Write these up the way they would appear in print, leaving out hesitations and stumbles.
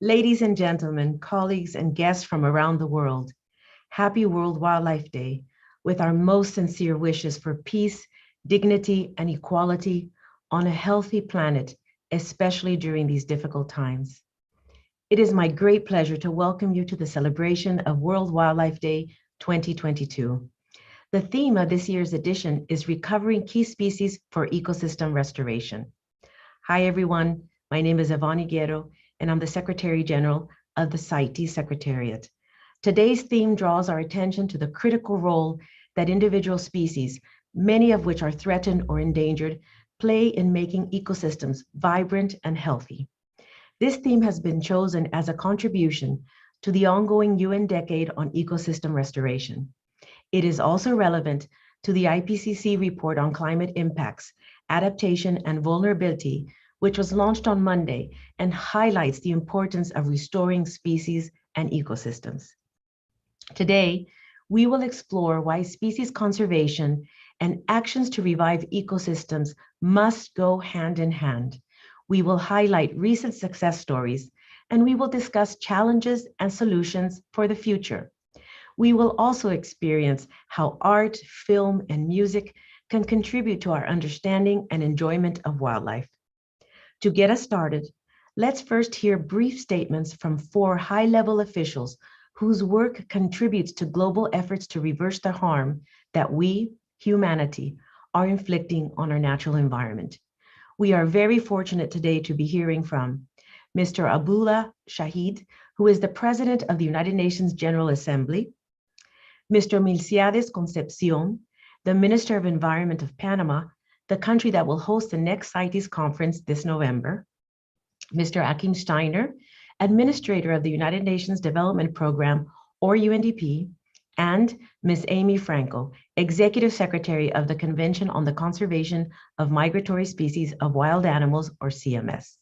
Ladies and gentlemen, colleagues and guests from around the world, happy World Wildlife Day with our most sincere wishes for peace, dignity, and equality on a healthy planet, especially during these difficult times. It is my great pleasure to welcome you to the celebration of World Wildlife Day 2022. The theme of this year's edition is Recovering Key Species for Ecosystem Restoration. Hi, everyone. My name is Yvonne Higuero, and I'm the Secretary General of the CITES Secretariat. Today's theme draws our attention to the critical role that individual species, many of which are threatened or endangered, play in making ecosystems vibrant and healthy. This theme has been chosen as a contribution to the ongoing UN Decade on Ecosystem Restoration. It is also relevant to the IPCC report on climate impacts, adaptation, and vulnerability, which was launched on Monday and highlights the importance of restoring species and ecosystems. Today, we will explore why species conservation and actions to revive ecosystems must go hand in hand. We will highlight recent success stories, and we will discuss challenges and solutions for the future. We will also experience how art, film, and music can contribute to our understanding and enjoyment of wildlife. To get us started, let's first hear brief statements from 4 high-level officials whose work contributes to global efforts to reverse the harm that we, humanity, are inflicting on our natural environment. We are very fortunate today to be hearing from Mr. Abdullah Shahid, who is the President of the United Nations General Assembly, Mr. Milciades Concepcion, the Minister of Environment of Panama, the country that will host the next CITES conference this November, Mr. Achim Steiner, Administrator of the United Nations Development Program, or UNDP, and Ms. Amy Franco, Executive Secretary of the Convention on the Conservation of Migratory Species of Wild Animals, or CMS.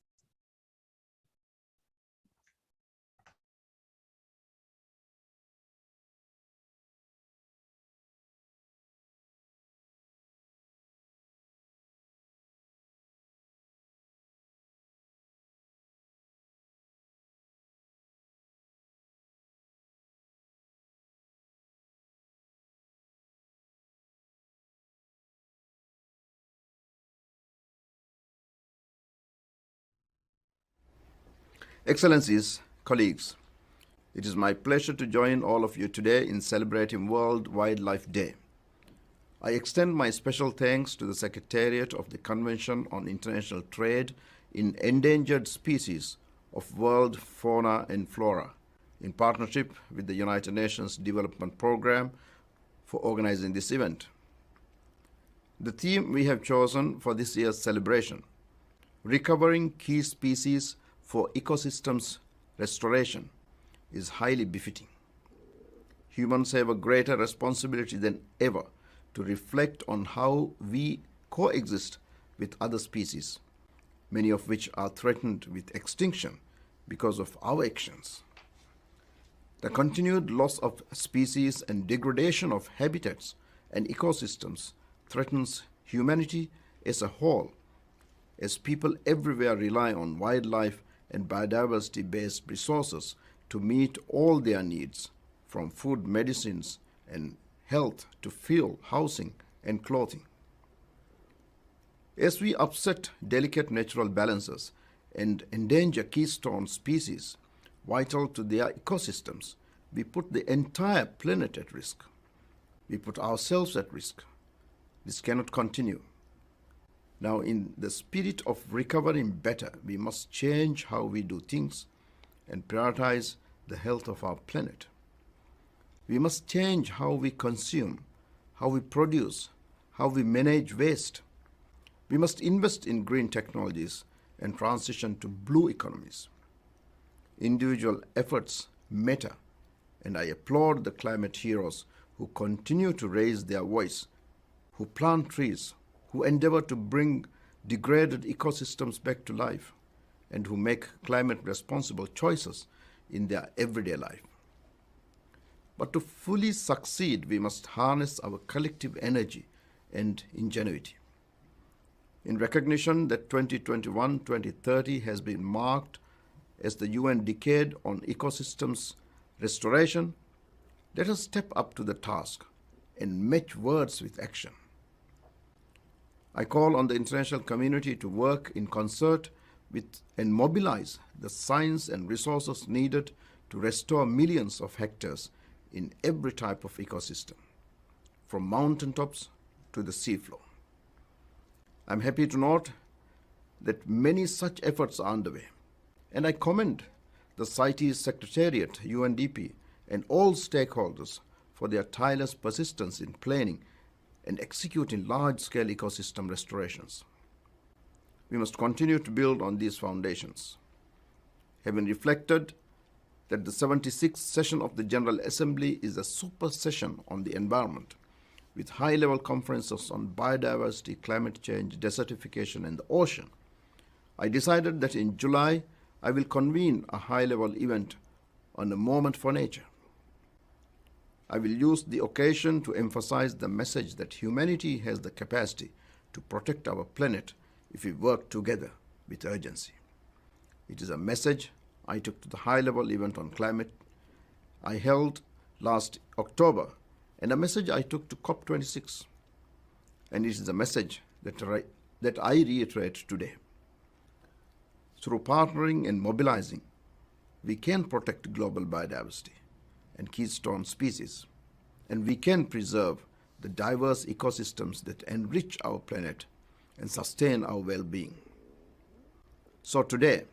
Excellencies, colleagues, it is my pleasure to join all of you today in celebrating World Wildlife Day. I extend my special thanks to the Secretariat of the Convention on International Trade in Endangered Species of World Fauna and Flora, in partnership with the United Nations Development Program, for organizing this event. The theme we have chosen for this year's celebration, Recovering Key Species for Ecosystems Restoration, is highly befitting. Humans have a greater responsibility than ever to reflect on how we coexist with other species, many of which are threatened with extinction because of our actions. The continued loss of species and degradation of habitats and ecosystems threatens humanity as a whole, as people everywhere rely on wildlife and biodiversity-based resources to meet all their needs, from food, medicines, and health to fuel, housing, and clothing. As we upset delicate natural balances and endanger keystone species vital to their ecosystems, we put the entire planet at risk. We put ourselves at risk. This cannot continue. Now, in the spirit of recovering better, we must change how we do things and prioritize the health of our planet. We must change how we consume, how we produce, how we manage waste. We must invest in green technologies and transition to blue economies. Individual efforts matter, and I applaud the climate heroes who continue to raise their voice, who plant trees, who endeavor to bring degraded ecosystems back to life, and who make climate-responsible choices in their everyday life. But to fully succeed, we must harness our collective energy and ingenuity. In recognition that 2021-2030 has been marked as the UN Decade on Ecosystems Restoration, let us step up to the task and match words with action. I call on the international community to work in concert with and mobilize the science and resources needed to restore millions of hectares in every type of ecosystem, from mountaintops to the seafloor. I'm happy to note that many such efforts are underway, and I commend the CITES Secretariat, UNDP, and all stakeholders for their tireless persistence in planning and executing large-scale ecosystem restorations. We must continue to build on these foundations. Having reflected that the 76th session of the General Assembly is a super session on the environment, with high-level conferences on biodiversity, climate change, desertification, and the ocean, I decided that in July I will convene a high-level event on a moment for nature. I will use the occasion to emphasize the message that humanity has the capacity to protect our planet if we work together with urgency. It is a message I took to the high-level event on climate I held last October, and a message I took to COP26. And it is a message that I reiterate today. Through partnering and mobilizing, we can protect global biodiversity and keystone species, and we can preserve the diverse ecosystems that enrich our planet and sustain our well-being. So today,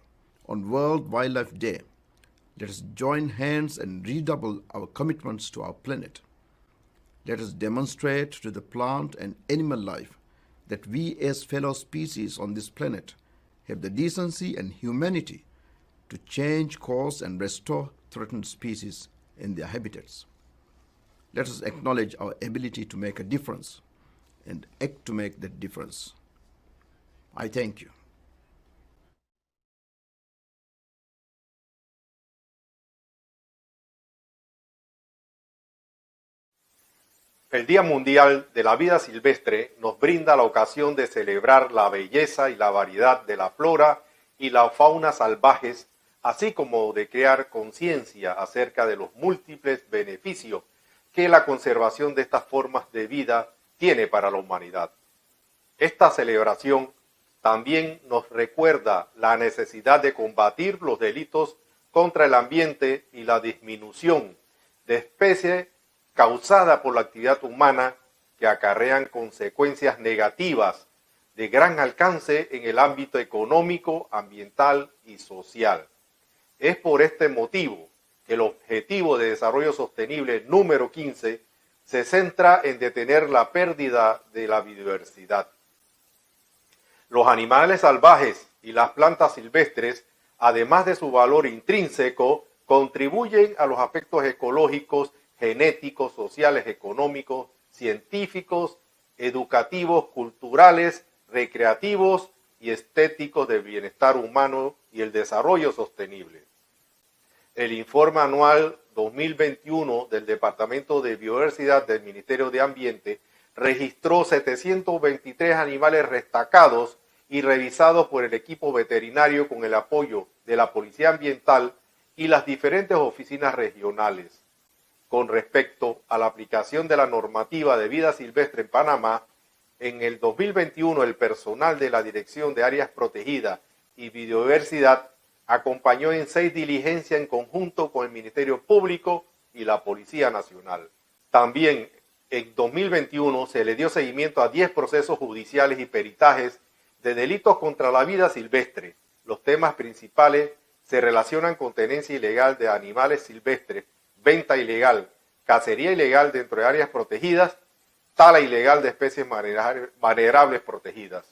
on World Wildlife Day, let us join hands and redouble our commitments to our planet. Let us demonstrate to the plant and animal life that we as fellow species on this planet have the decency and humanity to change course and restore threatened species in their habitats. Let us acknowledge our ability to make a difference and act to make that difference. I thank you. El Día Mundial de la Vida Silvestre nos brinda la ocasión de celebrar la belleza y la variedad de la flora y la fauna salvajes, así como de crear conciencia acerca de los múltiples beneficios que la conservación de estas formas de vida tiene para la humanidad. Esta celebración también nos recuerda la necesidad de combatir los delitos contra el ambiente y la disminución de especies causada por la actividad humana que acarrean consecuencias negativas de gran alcance en el ámbito económico, ambiental y social. Es por este motivo que el Objetivo de Desarrollo Sostenible número 15 se centra en detener la pérdida de la biodiversidad. Los animales salvajes y las plantas silvestres, además de su valor intrínseco, contribuyen a los aspectos ecológicos, genéticos, sociales, económicos, científicos, educativos, culturales, recreativos y estéticos del bienestar humano y el desarrollo sostenible. El informe anual 2021 del Departamento de Biodiversidad del Ministerio de Ambiente registró 723 animales destacados y revisados por el equipo veterinario con el apoyo de la Policía Ambiental y las diferentes oficinas regionales. Con respecto a la aplicación de la normativa de vida silvestre en Panamá, en el 2021 el personal de la Dirección de Áreas Protegidas y Biodiversidad acompañó en 6 diligencias en conjunto con el Ministerio Público y la Policía Nacional. También en 2021 se le dio seguimiento a 10 procesos judiciales y peritajes de delitos contra la vida silvestre. Los temas principales se relacionan con tenencia ilegal de animales silvestres, venta ilegal, cacería ilegal dentro de áreas protegidas, tala ilegal de especies manerables protegidas.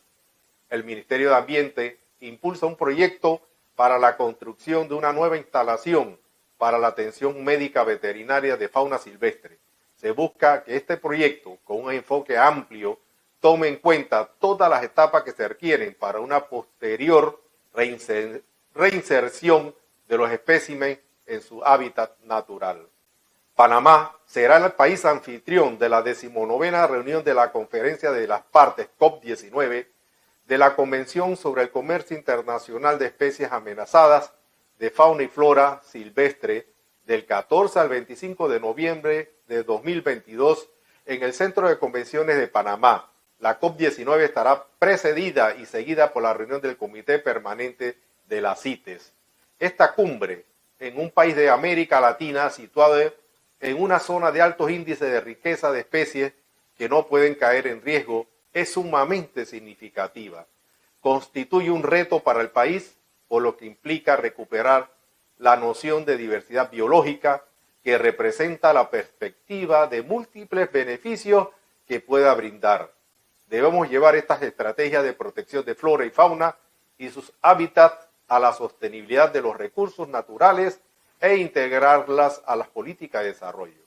El Ministerio de Ambiente impulsa un proyecto para la construcción de una nueva instalación para la atención médica veterinaria de fauna silvestre. Se busca que este proyecto, con un enfoque amplio, tome en cuenta todas las etapas que se requieren para una posterior reinserción de los espécimes en su hábitat natural. Panamá será el país anfitrión de la 19ª reunión de la Conferencia de las Partes COP19 de la Convención sobre el Comercio Internacional de Especies Amenazadas de fauna y flora silvestre del 14 al 25 de noviembre de 2022 en el Centro de Convenciones de Panamá. La COP19 estará precedida y seguida por la reunión del Comité Permanente de la CITES. Esta cumbre, en un país de América Latina situado en una zona de altos índices de riqueza de especies que no pueden caer en riesgo, es sumamente significativa. Constituye un reto para el país, por lo que implica recuperar la noción de diversidad biológica que representa la perspectiva de múltiples beneficios que pueda brindar. Debemos llevar estas estrategias de protección de flora y fauna y sus hábitats a la sostenibilidad de los recursos naturales e integrarlas a las políticas de desarrollo.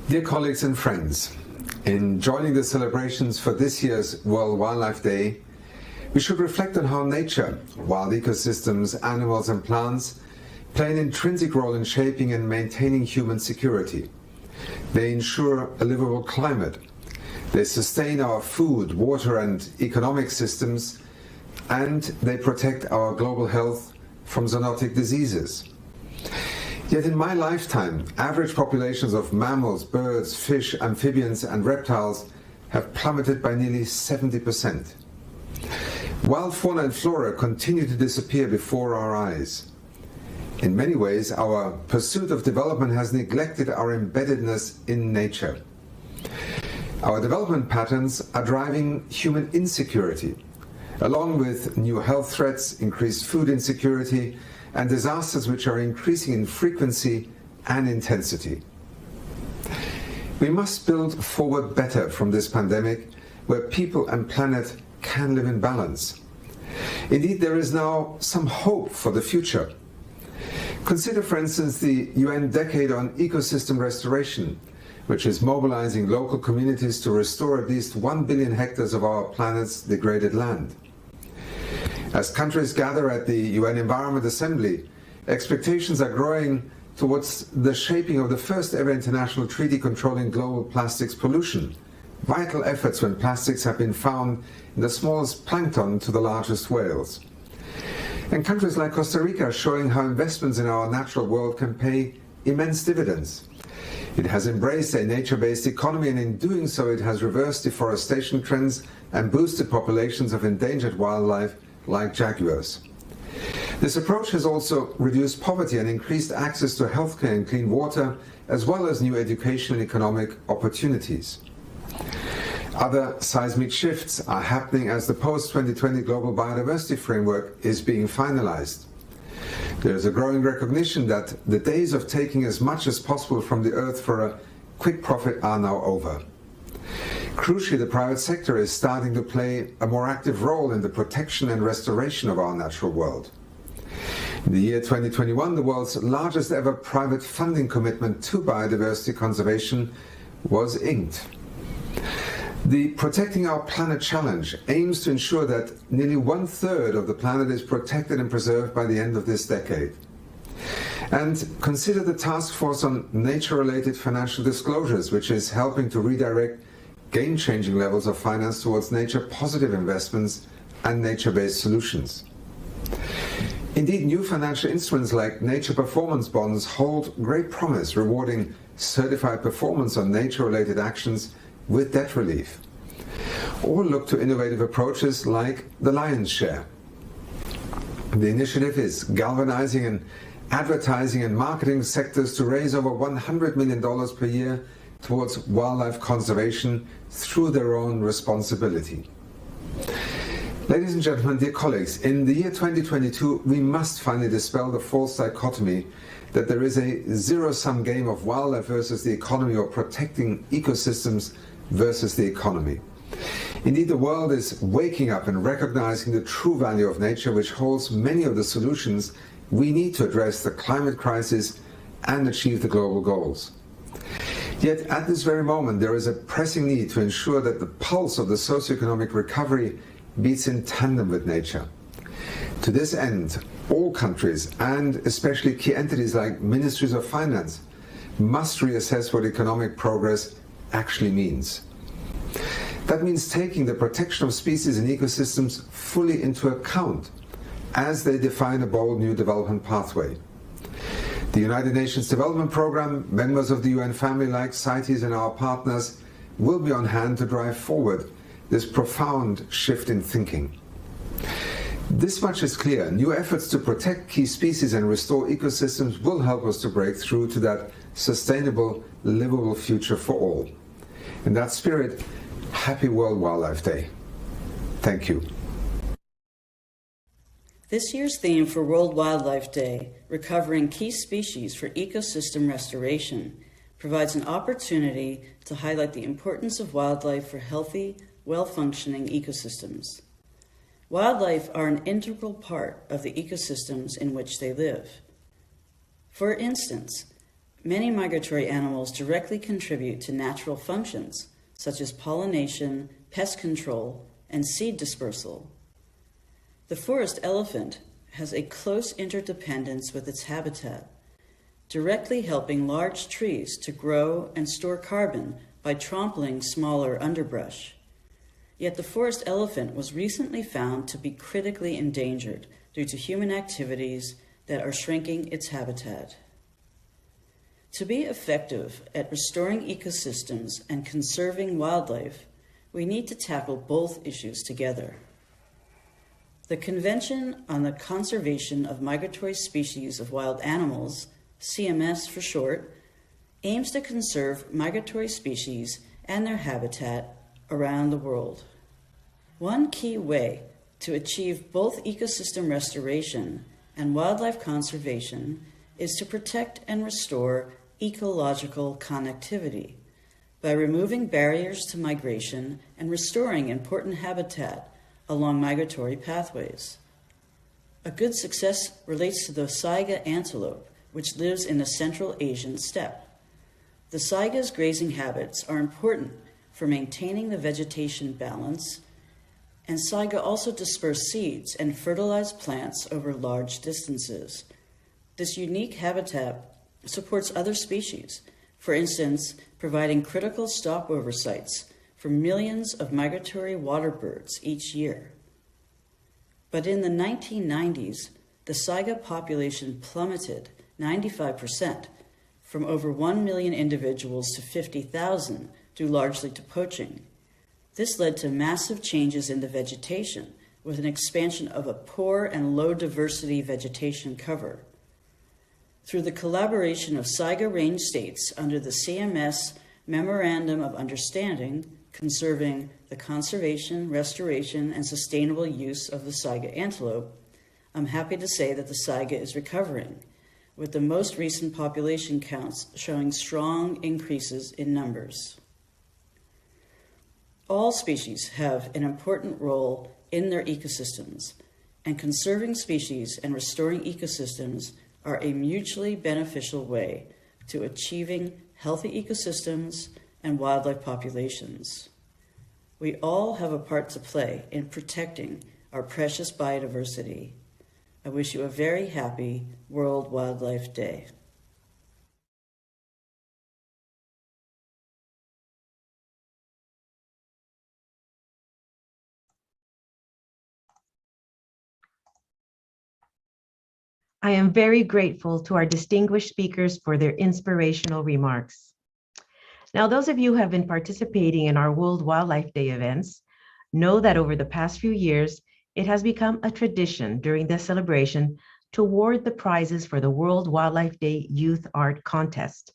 Dear colleagues and friends, in joining the celebrations for this year's World Wildlife Day, we should reflect on how nature, wild ecosystems, animals and plants play an intrinsic role in shaping and maintaining human security. They ensure a livable climate. They sustain our food, water and economic systems, and they protect our global health from zoonotic diseases. Yet in my lifetime, average populations of mammals, birds, fish, amphibians and reptiles have plummeted by nearly 70%. Wild fauna and flora continue to disappear before our eyes. In many ways, our pursuit of development has neglected our embeddedness in nature. Our development patterns are driving human insecurity, along with new health threats, increased food insecurity, and disasters which are increasing in frequency and intensity. We must build forward better from this pandemic, where people and planet can live in balance. Indeed, there is now some hope for the future. Consider, for instance, the UN Decade on Ecosystem Restoration, which is mobilizing local communities to restore at least 1 billion hectares of our planet's degraded land. As countries gather at the UN Environment Assembly, expectations are growing towards the shaping of the first ever international treaty controlling global plastics pollution. Vital efforts when plastics have been found in the smallest plankton to the largest whales. And countries like Costa Rica are showing how investments in our natural world can pay immense dividends. It has embraced a nature-based economy, and in doing so it has reversed deforestation trends and boosted populations of endangered wildlife like jaguars. This approach has also reduced poverty and increased access to healthcare and clean water, as well as new education and economic opportunities. Other seismic shifts are happening as the post-2020 Global Biodiversity Framework is being finalized. There is a growing recognition that the days of taking as much as possible from the earth for a quick profit are now over. Crucially, the private sector is starting to play a more active role in the protection and restoration of our natural world. In the year 2021, the world's largest ever private funding commitment to biodiversity conservation was inked. The Protecting Our Planet Challenge aims to ensure that nearly 1/3 of the planet is protected and preserved by the end of this decade. And consider the Task Force on Nature-Related Financial Disclosures, which is helping to redirect game-changing levels of finance towards nature-positive investments and nature-based solutions. Indeed, new financial instruments like nature performance bonds hold great promise, rewarding certified performance on nature-related actions with debt relief. Or look to innovative approaches like the Lion's Share. The initiative is galvanizing and advertising and marketing sectors to raise over $100 million per year towards wildlife conservation through their own responsibility. Ladies and gentlemen, dear colleagues, in the year 2022, we must finally dispel the false dichotomy that there is a zero-sum game of wildlife versus the economy, or protecting ecosystems versus the economy. Indeed, the world is waking up and recognizing the true value of nature, which holds many of the solutions we need to address the climate crisis and achieve the global goals. Yet at this very moment, there is a pressing need to ensure that the pulse of the socioeconomic recovery beats in tandem with nature. To this end, all countries, and especially key entities like ministries of finance, must reassess what economic progress actually means. That means taking the protection of species and ecosystems fully into account as they define a bold new development pathway. The United Nations Development Programme, members of the UN family like CITES and our partners will be on hand to drive forward this profound shift in thinking. This much is clear. New efforts to protect key species and restore ecosystems will help us to break through to that sustainable, livable future for all. In that spirit, happy World Wildlife Day. Thank you. This year's theme for World Wildlife Day, Recovering Key Species for Ecosystem Restoration, provides an opportunity to highlight the importance of wildlife for healthy, well-functioning ecosystems. Wildlife are an integral part of the ecosystems in which they live. For instance, many migratory animals directly contribute to natural functions, such as pollination, pest control, and seed dispersal. The forest elephant has a close interdependence with its habitat, directly helping large trees to grow and store carbon by trampling smaller underbrush. Yet the forest elephant was recently found to be critically endangered due to human activities that are shrinking its habitat. To be effective at restoring ecosystems and conserving wildlife, we need to tackle both issues together. The Convention on the Conservation of Migratory Species of Wild Animals, CMS for short, aims to conserve migratory species and their habitat around the world. One key way to achieve both ecosystem restoration and wildlife conservation is to protect and restore ecological connectivity by removing barriers to migration and restoring important habitat along migratory pathways. A good success relates to the saiga antelope, which lives in the Central Asian steppe. The saiga's grazing habits are important for maintaining the vegetation balance, and saiga also disperse seeds and fertilize plants over large distances. This unique habitat supports other species, for instance, providing critical stopover sites for millions of migratory water birds each year. But in the 1990s, the saiga population plummeted 95%, from over 1 million individuals to 50,000, due largely to poaching. This led to massive changes in the vegetation, with an expansion of a poor and low diversity vegetation cover. Through the collaboration of saiga range states under the CMS Memorandum of Understanding, conserving the conservation, restoration, and sustainable use of the saiga antelope, I'm happy to say that the saiga is recovering, with the most recent population counts showing strong increases in numbers. All species have an important role in their ecosystems, and conserving species and restoring ecosystems are a mutually beneficial way to achieving healthy ecosystems and wildlife populations. We all have a part to play in protecting our precious biodiversity. I wish you a very happy World Wildlife Day. I am very grateful to our distinguished speakers for their inspirational remarks. Now, those of you who have been participating in our World Wildlife Day events know that over the past few years, it has become a tradition during this celebration to award the prizes for the World Wildlife Day Youth Art Contest.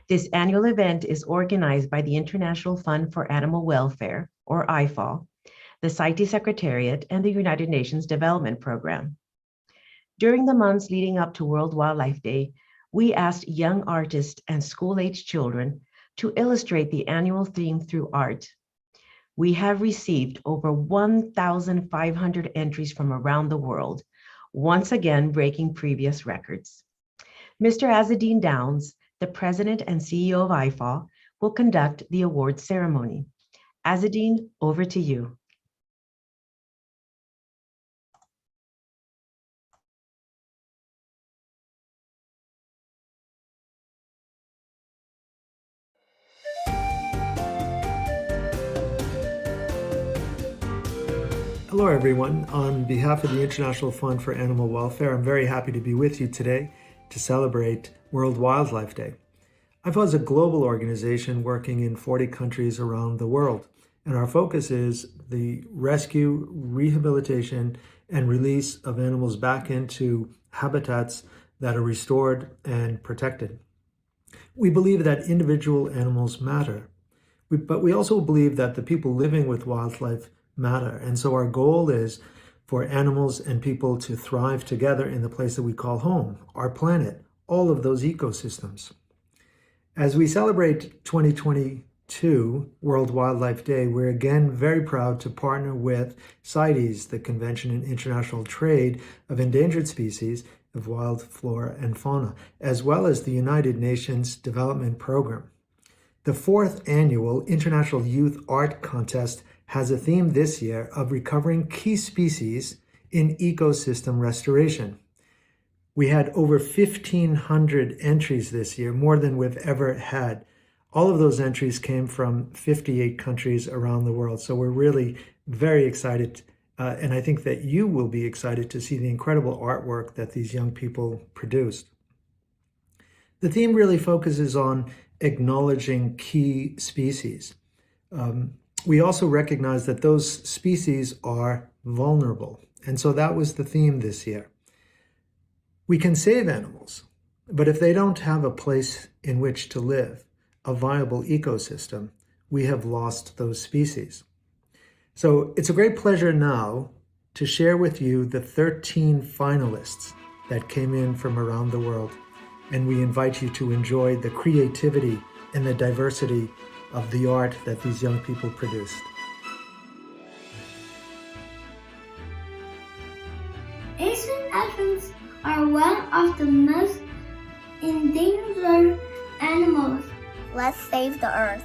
This annual event is organized by the International Fund for Animal Welfare, or IFAW, the CITES Secretariat, and the United Nations Development Program. During the months leading up to World Wildlife Day, we asked young artists and school-age children to illustrate the annual theme through art. We have received over 1,500 entries from around the world, once again breaking previous records. Mr. Azzedine Downs, the President and CEO of IFAW, will conduct the awards ceremony. Azzedine, over to you. Hello everyone. On behalf of the International Fund for Animal Welfare, I'm very happy to be with you today to celebrate World Wildlife Day. IFAW is a global organization working in 40 countries around the world, and our focus is the rescue, rehabilitation, and release of animals back into habitats that are restored and protected. We believe that individual animals matter, but we also believe that the people living with wildlife matter. And so our goal is for animals and people to thrive together in the place that we call home, our planet, all of those ecosystems. As we celebrate 2022 World Wildlife Day, we're again very proud to partner with CITES, the Convention on International Trade of Endangered Species of Wild Flora and Fauna, as well as the United Nations Development Program. The 4th annual International Youth Art Contest has a theme this year of recovering key species in ecosystem restoration. We had over 1,500 entries this year, more than we've ever had. All of those entries came from 58 countries around the world. So we're really very excited, and I think that you will be excited to see the incredible artwork that these young people produced. The theme really focuses on acknowledging key species. We also recognize that those species are vulnerable. And so that was the theme this year. We can save animals, but if they don't have a place in which to live, a viable ecosystem, we have lost those species. So it's a great pleasure now to share with you the 13 finalists that came in from around the world. And we invite you to enjoy the creativity and the diversity of the art that these young people produced. Asian elephants are one of the most endangered animals. Let's save the earth.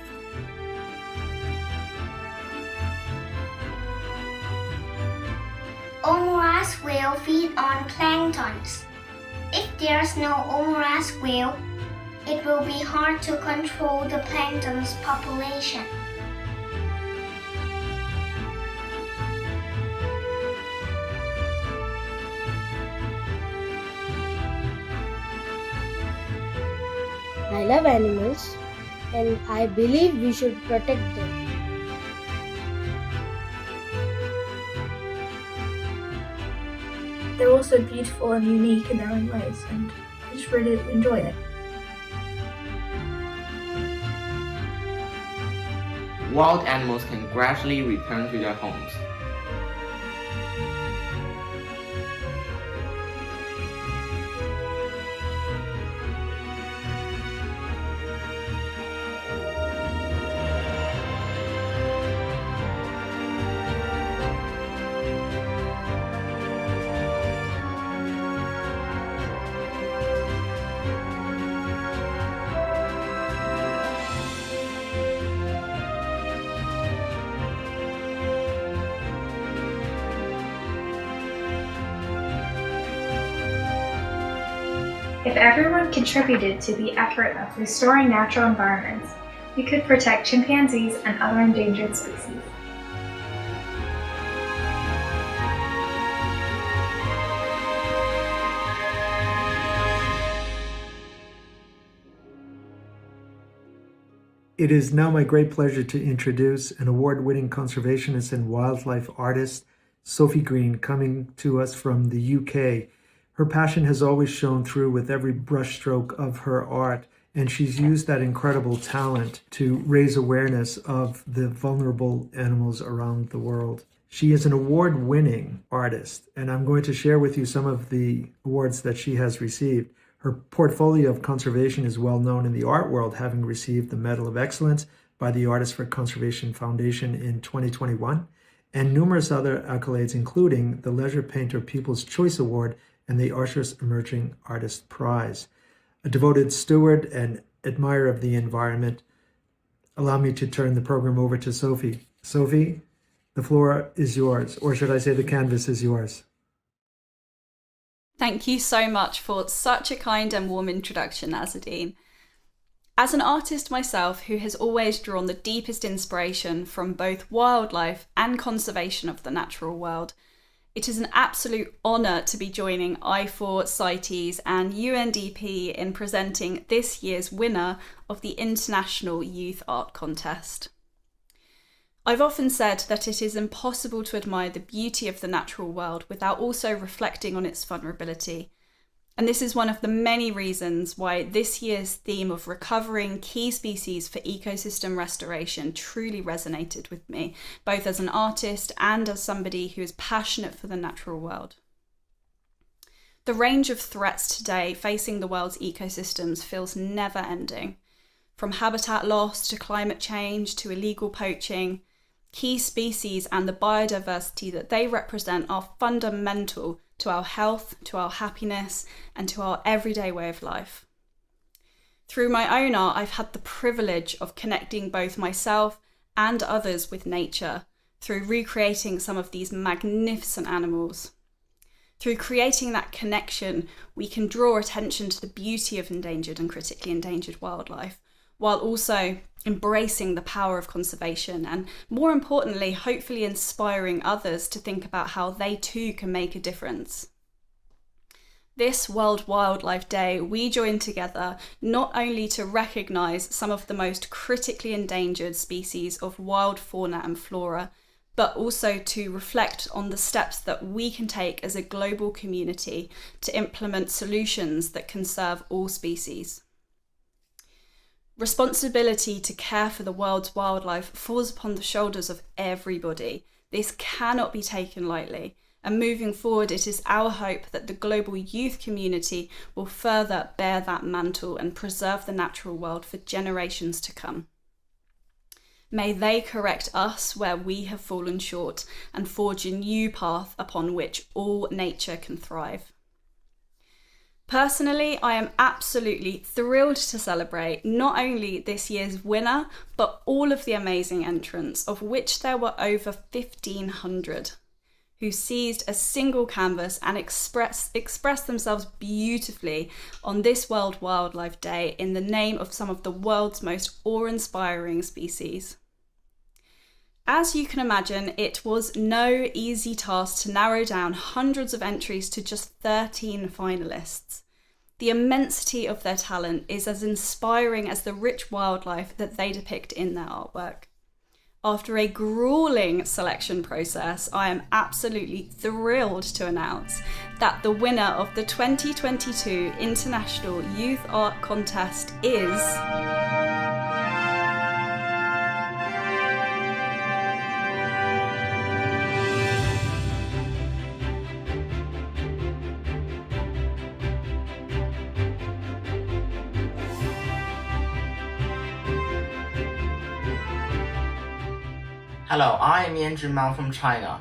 Omoras whale feed on planktons. If there's no omoras whale, it will be hard to control the plankton's population. I love animals and I believe we should protect them. They're also beautiful and unique in their own ways, and I just really enjoy it. Wild animals can gradually return to their homes. If everyone contributed to the effort of restoring natural environments, we could protect chimpanzees and other endangered species. It is now my great pleasure to introduce an award-winning conservationist and wildlife artist, Sophie Green, coming to us from the UK. Her passion has always shone through with every brushstroke of her art, and she's used that incredible talent to raise awareness of the vulnerable animals around the world. She is an award-winning artist, and I'm going to share with you some of the awards that she has received. Her portfolio of conservation is well known in the art world, having received the Medal of Excellence by the Artists for Conservation Foundation in 2021, and numerous other accolades, including the Leisure Painter People's Choice Award and the Archer's Emerging Artist Prize. A devoted steward and admirer of the environment, allow me to turn the program over to Sophie. Sophie, the floor is yours, or should I say the canvas is yours. Thank you so much for such a kind and warm introduction, Azadeen. As an artist myself who has always drawn the deepest inspiration from both wildlife and conservation of the natural world, it is an absolute honour to be joining I4, CITES and UNDP in presenting this year's winner of the International Youth Art Contest. I've often said that it is impossible to admire the beauty of the natural world without also reflecting on its vulnerability. And this is one of the many reasons why this year's theme of recovering key species for ecosystem restoration truly resonated with me, both as an artist and as somebody who is passionate for the natural world. The range of threats today facing the world's ecosystems feels never ending. From habitat loss to climate change to illegal poaching, key species and the biodiversity that they represent are fundamental to our health, to our happiness, and to our everyday way of life. Through my own art, I've had the privilege of connecting both myself and others with nature through recreating some of these magnificent animals. Through creating that connection, we can draw attention to the beauty of endangered and critically endangered wildlife, while also embracing the power of conservation and, more importantly, hopefully inspiring others to think about how they too can make a difference. This World Wildlife Day, we join together not only to recognise some of the most critically endangered species of wild fauna and flora, but also to reflect on the steps that we can take as a global community to implement solutions that conserve all species. Responsibility to care for the world's wildlife falls upon the shoulders of everybody. This cannot be taken lightly. And moving forward, it is our hope that the global youth community will further bear that mantle and preserve the natural world for generations to come. May they correct us where we have fallen short and forge a new path upon which all nature can thrive. Personally, I am absolutely thrilled to celebrate not only this year's winner, but all of the amazing entrants, of which there were over 1,500, who seized a single canvas and expressed themselves beautifully on this World Wildlife Day in the name of some of the world's most awe-inspiring species. As you can imagine, it was no easy task to narrow down hundreds of entries to just 13 finalists. The immensity of their talent is as inspiring as the rich wildlife that they depict in their artwork. After a grueling selection process, I am absolutely thrilled to announce that the winner of the 2022 International Youth Art Contest is... Hello, I am Endangered from China.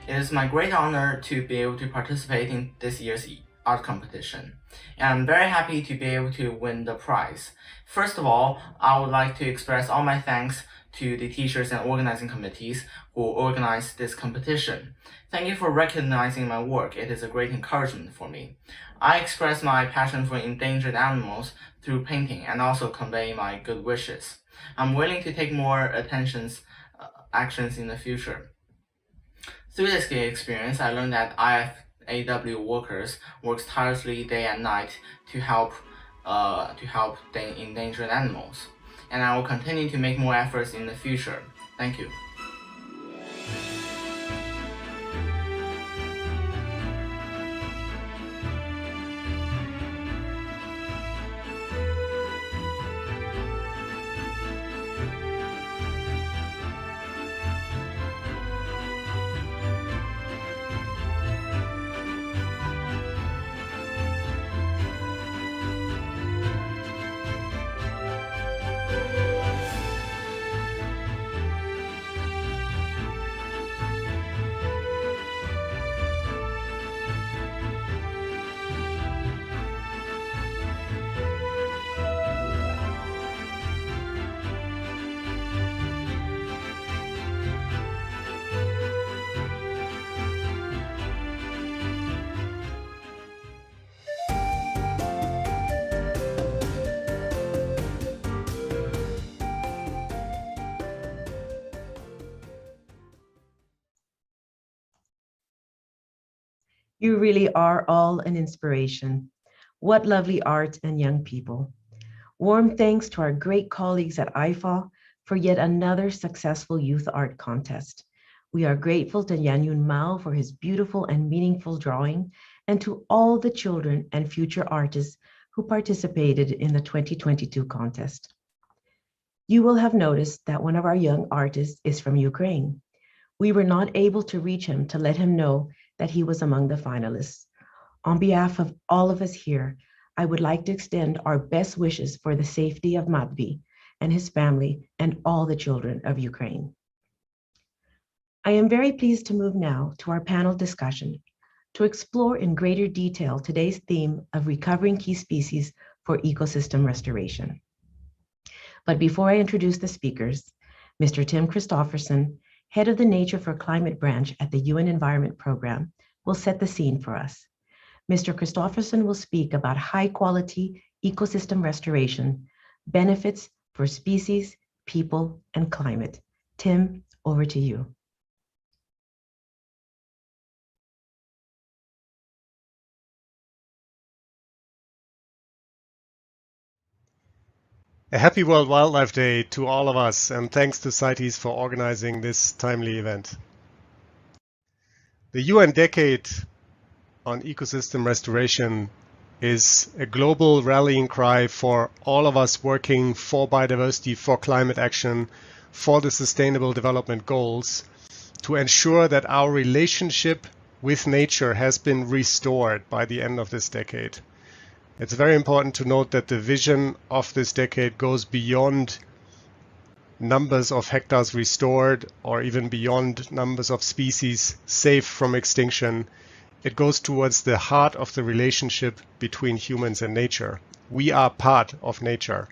It is my great honor to be able to participate in this year's art competition, and I'm very happy to be able to win the prize. First of all, I would like to express all my thanks to the teachers and organizing committees who organized this competition. Thank you for recognizing my work. It is a great encouragement for me. I express my passion for endangered animals through painting and also convey my good wishes. I'm willing to take more actions in the future. Through this experience, I learned that IFAW workers work tirelessly day and night to help the endangered animals, and I will continue to make more efforts in the future. Thank you. You really are all an inspiration. What lovely art and young people. Warm thanks to our great colleagues at IFA for yet another successful youth art contest. We are grateful to Yanyun Mao for his beautiful and meaningful drawing, and to all the children and future artists who participated in the 2022 contest. You will have noticed that one of our young artists is from Ukraine. We were not able to reach him to let him know that he was among the finalists. On behalf of all of us here, I would like to extend our best wishes for the safety of Matvey and his family and all the children of Ukraine. I am very pleased to move now to our panel discussion to explore in greater detail today's theme of recovering key species for ecosystem restoration. But before I introduce the speakers, Mr. Tim Christofferson, head of the Nature for Climate branch at the UN Environment Program, will set the scene for us. Mr. Christofferson will speak about high-quality ecosystem restoration, benefits for species, people, and climate. Tim, over to you. A happy World Wildlife Day to all of us, and thanks to CITES for organizing this timely event. The UN Decade on Ecosystem Restoration is a global rallying cry for all of us working for biodiversity, for climate action, for the Sustainable Development Goals, to ensure that our relationship with nature has been restored by the end of this decade. It's very important to note that the vision of this decade goes beyond numbers of hectares restored or even beyond numbers of species safe from extinction. It goes towards the heart of the relationship between humans and nature. We are part of nature.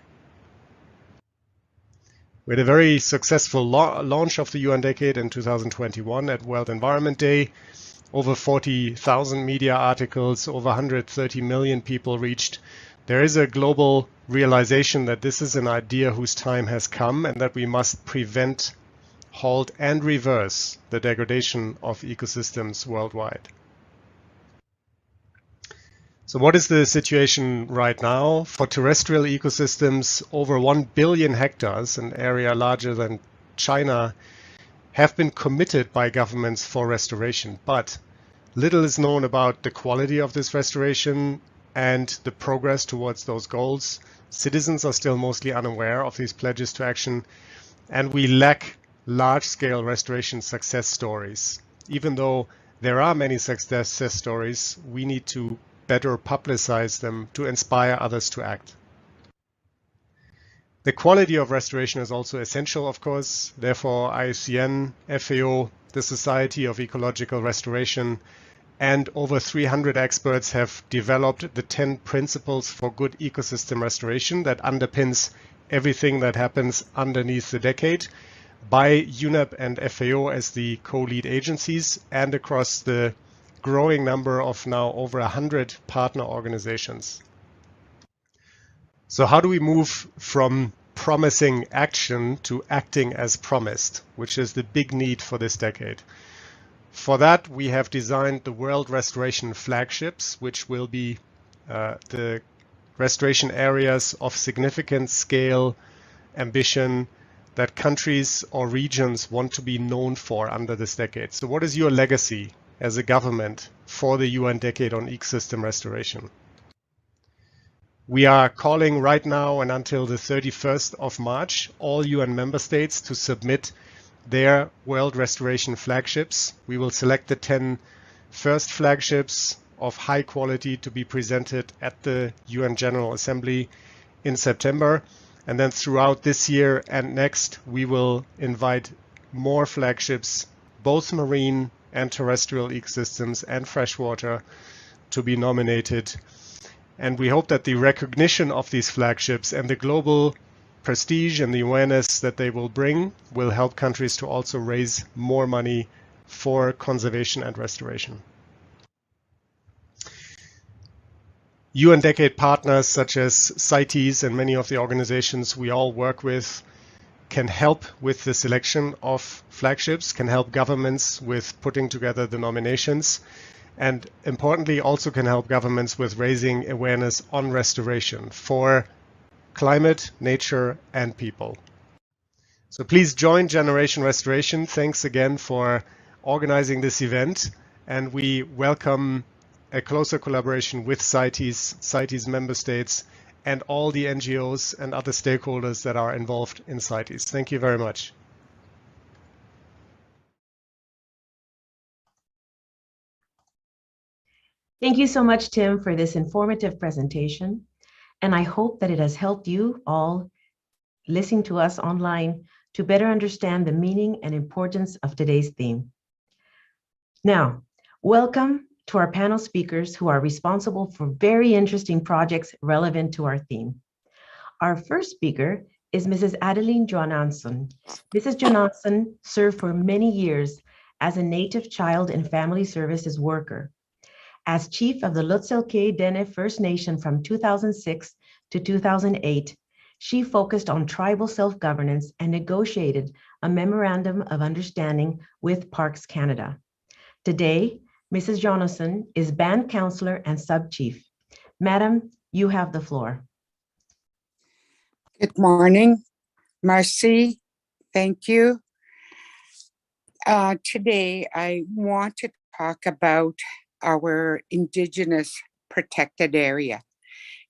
We had a very successful launch of the UN Decade in 2021 at World Environment Day. Over 40,000 media articles, over 130 million people reached. There is a global realization that this is an idea whose time has come and that we must prevent, halt, and reverse the degradation of ecosystems worldwide. So what is the situation right now? For terrestrial ecosystems, over 1 billion hectares, an area larger than China, have been committed by governments for restoration, but little is known about the quality of this restoration and the progress towards those goals. Citizens are still mostly unaware of these pledges to action, and we lack large-scale restoration success stories. Even though there are many success stories, we need to better publicize them to inspire others to act. The quality of restoration is also essential, of course. Therefore, IUCN, FAO, the Society of Ecological Restoration, and over 300 experts have developed the 10 principles for good ecosystem restoration that underpins everything that happens underneath the decade by UNEP and FAO as the co-lead agencies and across the growing number of now over 100 partner organizations. So how do we move from promising action to acting as promised, which is the big need for this decade? For that, we have designed the World Restoration Flagships, which will be the restoration areas of significant scale, ambition, that countries or regions want to be known for under this decade. So what is your legacy as a government for the UN Decade on Ecosystem Restoration? We are calling right now and until the 31st of March all UN member states to submit their World Restoration Flagships. We will select the 10 first flagships of high quality to be presented at the UN General Assembly in September. And then throughout this year and next, we will invite more flagships, both marine and terrestrial ecosystems and freshwater, to be nominated. And we hope that the recognition of these flagships and the global prestige and the awareness that they will bring will help countries to also raise more money for conservation and restoration. UN Decade partners such as CITES and many of the organizations we all work with can help with the selection of flagships, can help governments with putting together the nominations. and importantly also can help governments with raising awareness on restoration for climate, nature, and people. So please join Generation Restoration. Thanks again for organizing this event, and we welcome a closer collaboration with CITES member states, and all the NGOs and other stakeholders that are involved in CITES. Thank you very much. Thank you so much, Tim, for this informative presentation. And I hope that it has helped you all listening to us online to better understand the meaning and importance of today's theme. Now, welcome to our panel speakers who are responsible for very interesting projects relevant to our theme. Our first speaker is Mrs. Adeline Johansson. Mrs. Johansson served for many years as a Native Child and Family Services worker. As chief of the Lutselk'e Dene First Nation from 2006 to 2008, she focused on tribal self-governance and negotiated a memorandum of understanding with Parks Canada. Today, Mrs. Johansson is band counselor and sub-chief. Madam, you have the floor. Good morning, Marcy. Thank you. Today, I want to talk about our Indigenous protected area.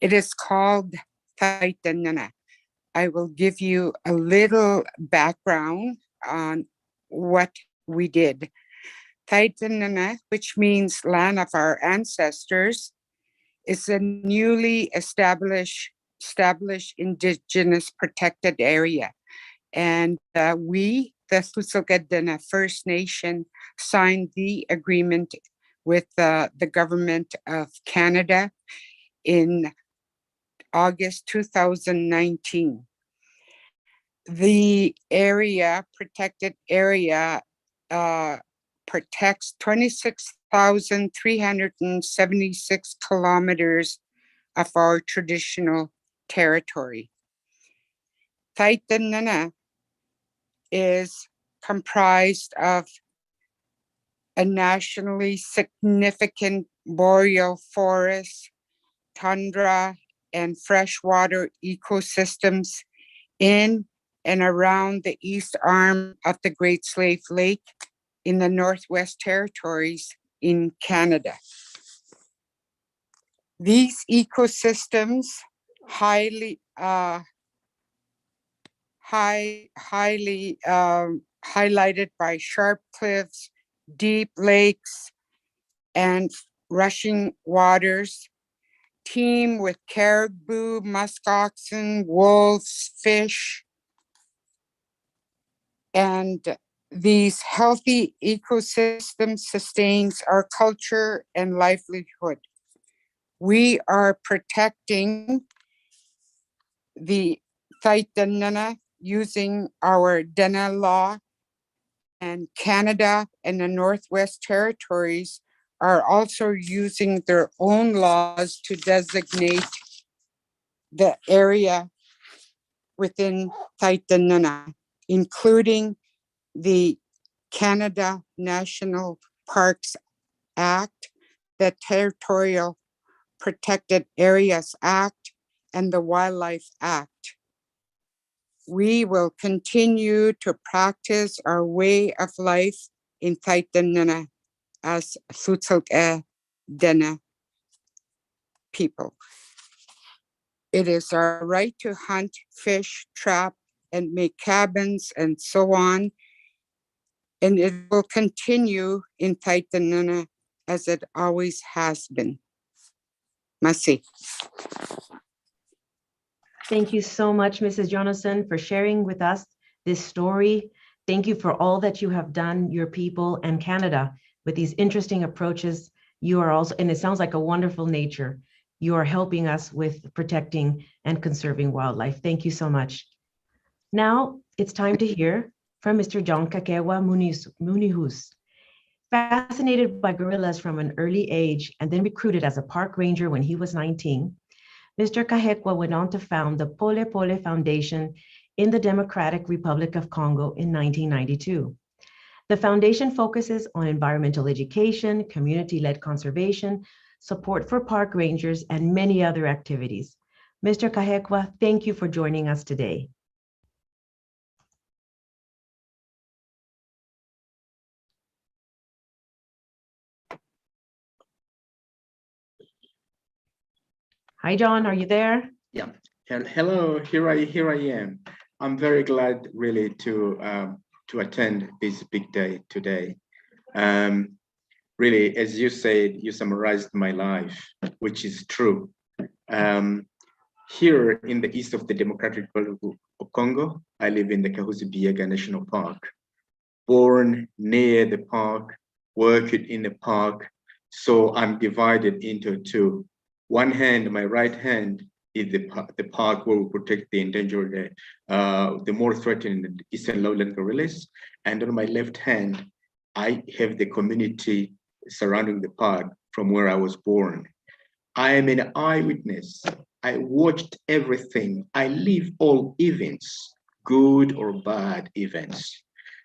It is called Taitanana. I will give you a little background on what we did. Taitanana, which means land of our ancestors, is a newly established Indigenous protected area. And we, the Lutselk'e First Nation, signed the agreement with the government of Canada in August 2019. The protected area, protects 26,376 kilometers of our traditional territory. Taitanana is comprised of a nationally significant boreal forest, tundra, and freshwater ecosystems in and around the east arm of the Great Slave Lake in the Northwest Territories in Canada. These ecosystems highlighted by sharp cliffs, deep lakes, and rushing waters, teem with caribou, muskoxen, wolves, fish, and these healthy ecosystems sustains our culture and livelihood. We are protecting the Taitanana using our Dene law, and Canada and the Northwest Territories are also using their own laws to designate the area within Taitanana, including the Canada National Parks Act, the Territorial Protected Areas Act, and the Wildlife Act. We will continue to practice our way of life in Taitanana as Lutselk'e Dene people. It is our right to hunt, fish, trap, and make cabins and so on. And it will continue in Taitanana as it always has been. Masi. Thank you so much, Mrs. Johansson, for sharing with us this story. Thank you for all that you have done, your people and Canada, with these interesting approaches. You are also, and it sounds like a wonderful nature. You are helping us with protecting and conserving wildlife. Thank you so much. Now it's time to hear from Mr. John Kakewa Munihus. Fascinated by gorillas from an early age and then recruited as a park ranger when he was 19, Mr. Kahekwa went on to found the Pole Pole Foundation in the Democratic Republic of Congo in 1992. The foundation focuses on environmental education, community-led conservation, support for park rangers, and many other activities. Mr. Kahekwa, thank you for joining us today. Hi, John, are you there? Yeah. Hello. Here I am. I'm very glad, really, to attend this big day today. Really, as you said, you summarized my life, which is true. Here in the east of the Democratic Republic of Congo, I live in the Kahuzi-Biega National Park. Born near the park, worked in the park, so I'm divided into two. One hand, my right hand, is the park where we protect the endangered, the more threatened eastern lowland gorillas. And on my left hand, I have the community surrounding the park from where I was born. I am an eyewitness. I watched everything. I live all events, good or bad events.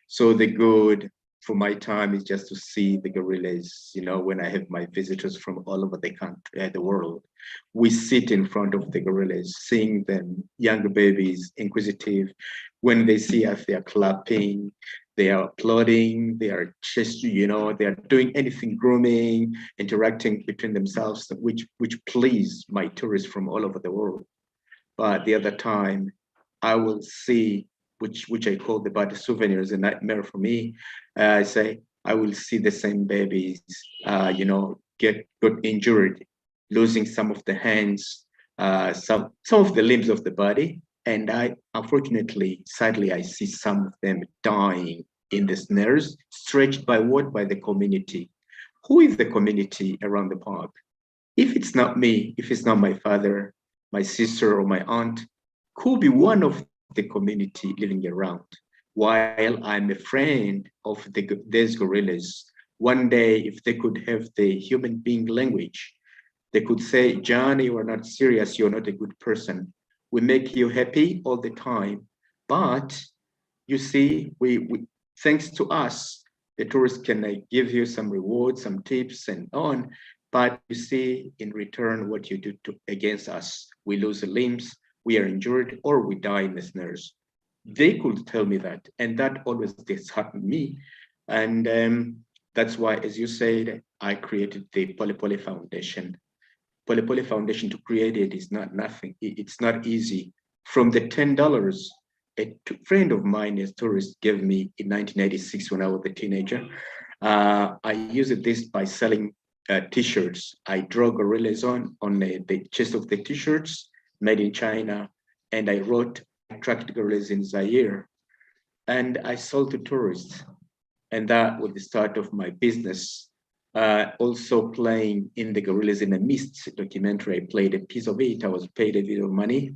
So the good for my time is just to see the gorillas, when I have my visitors from all over the country, the world. We sit in front of the gorillas, seeing them, young babies, inquisitive. When they see us, they are clapping, they are applauding, they are just, they are doing anything, grooming, interacting between themselves, which please my tourists from all over the world. But the other time, I will see, which I call the bad souvenirs, a nightmare for me. I say, I will see the same babies, get injured, losing some of the hands, some of the limbs of the body. And unfortunately, sadly, I see some of them dying in the snares, stretched by what? By the community. Who is the community around the park? If it's not me, if it's not my father, my sister, or my aunt, could be one of the community living around. While I'm a friend of these gorillas, one day, if they could have the human being language, they could say, John, you are not serious, you're not a good person. We make you happy all the time. But you see, we thanks to us, the tourists can give you some rewards, some tips and on. But you see, in return, what you do against us, we lose limbs, we are injured, or we die in the snares. They could tell me that, and that always disheartened me. And that's why, as you said, I created the Pole Pole Foundation. Pole Pole Foundation, to create it is not nothing. It's not easy. From the $10, a friend of mine, a tourist, gave me in 1986 when I was a teenager. I used this by selling T-shirts. I draw gorillas on the chest of the T-shirts, made in China, and I wrote, "Tracked gorillas in Zaire," and I sold to tourists. And that was the start of my business. Also playing in the Gorillas in the Mist documentary, I played a piece of it. I was paid a bit of money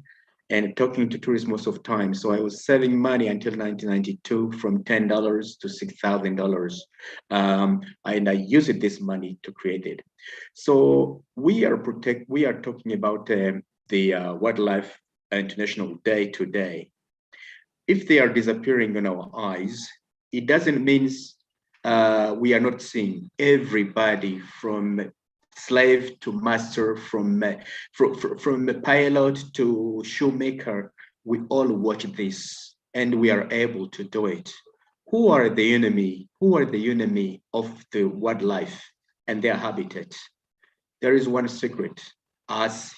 and talking to tourists most of the time. So I was saving money until 1992 from $10 to $6,000. And I used this money to create it. So we are talking about the Wildlife International Day today. If they are disappearing in our eyes, it doesn't mean we are not seeing everybody from slave to master, from the pilot to shoemaker. We all watch this and we are able to do it. Who are the enemy? Who are the enemy of the wildlife and their habitat? There is one secret. Us.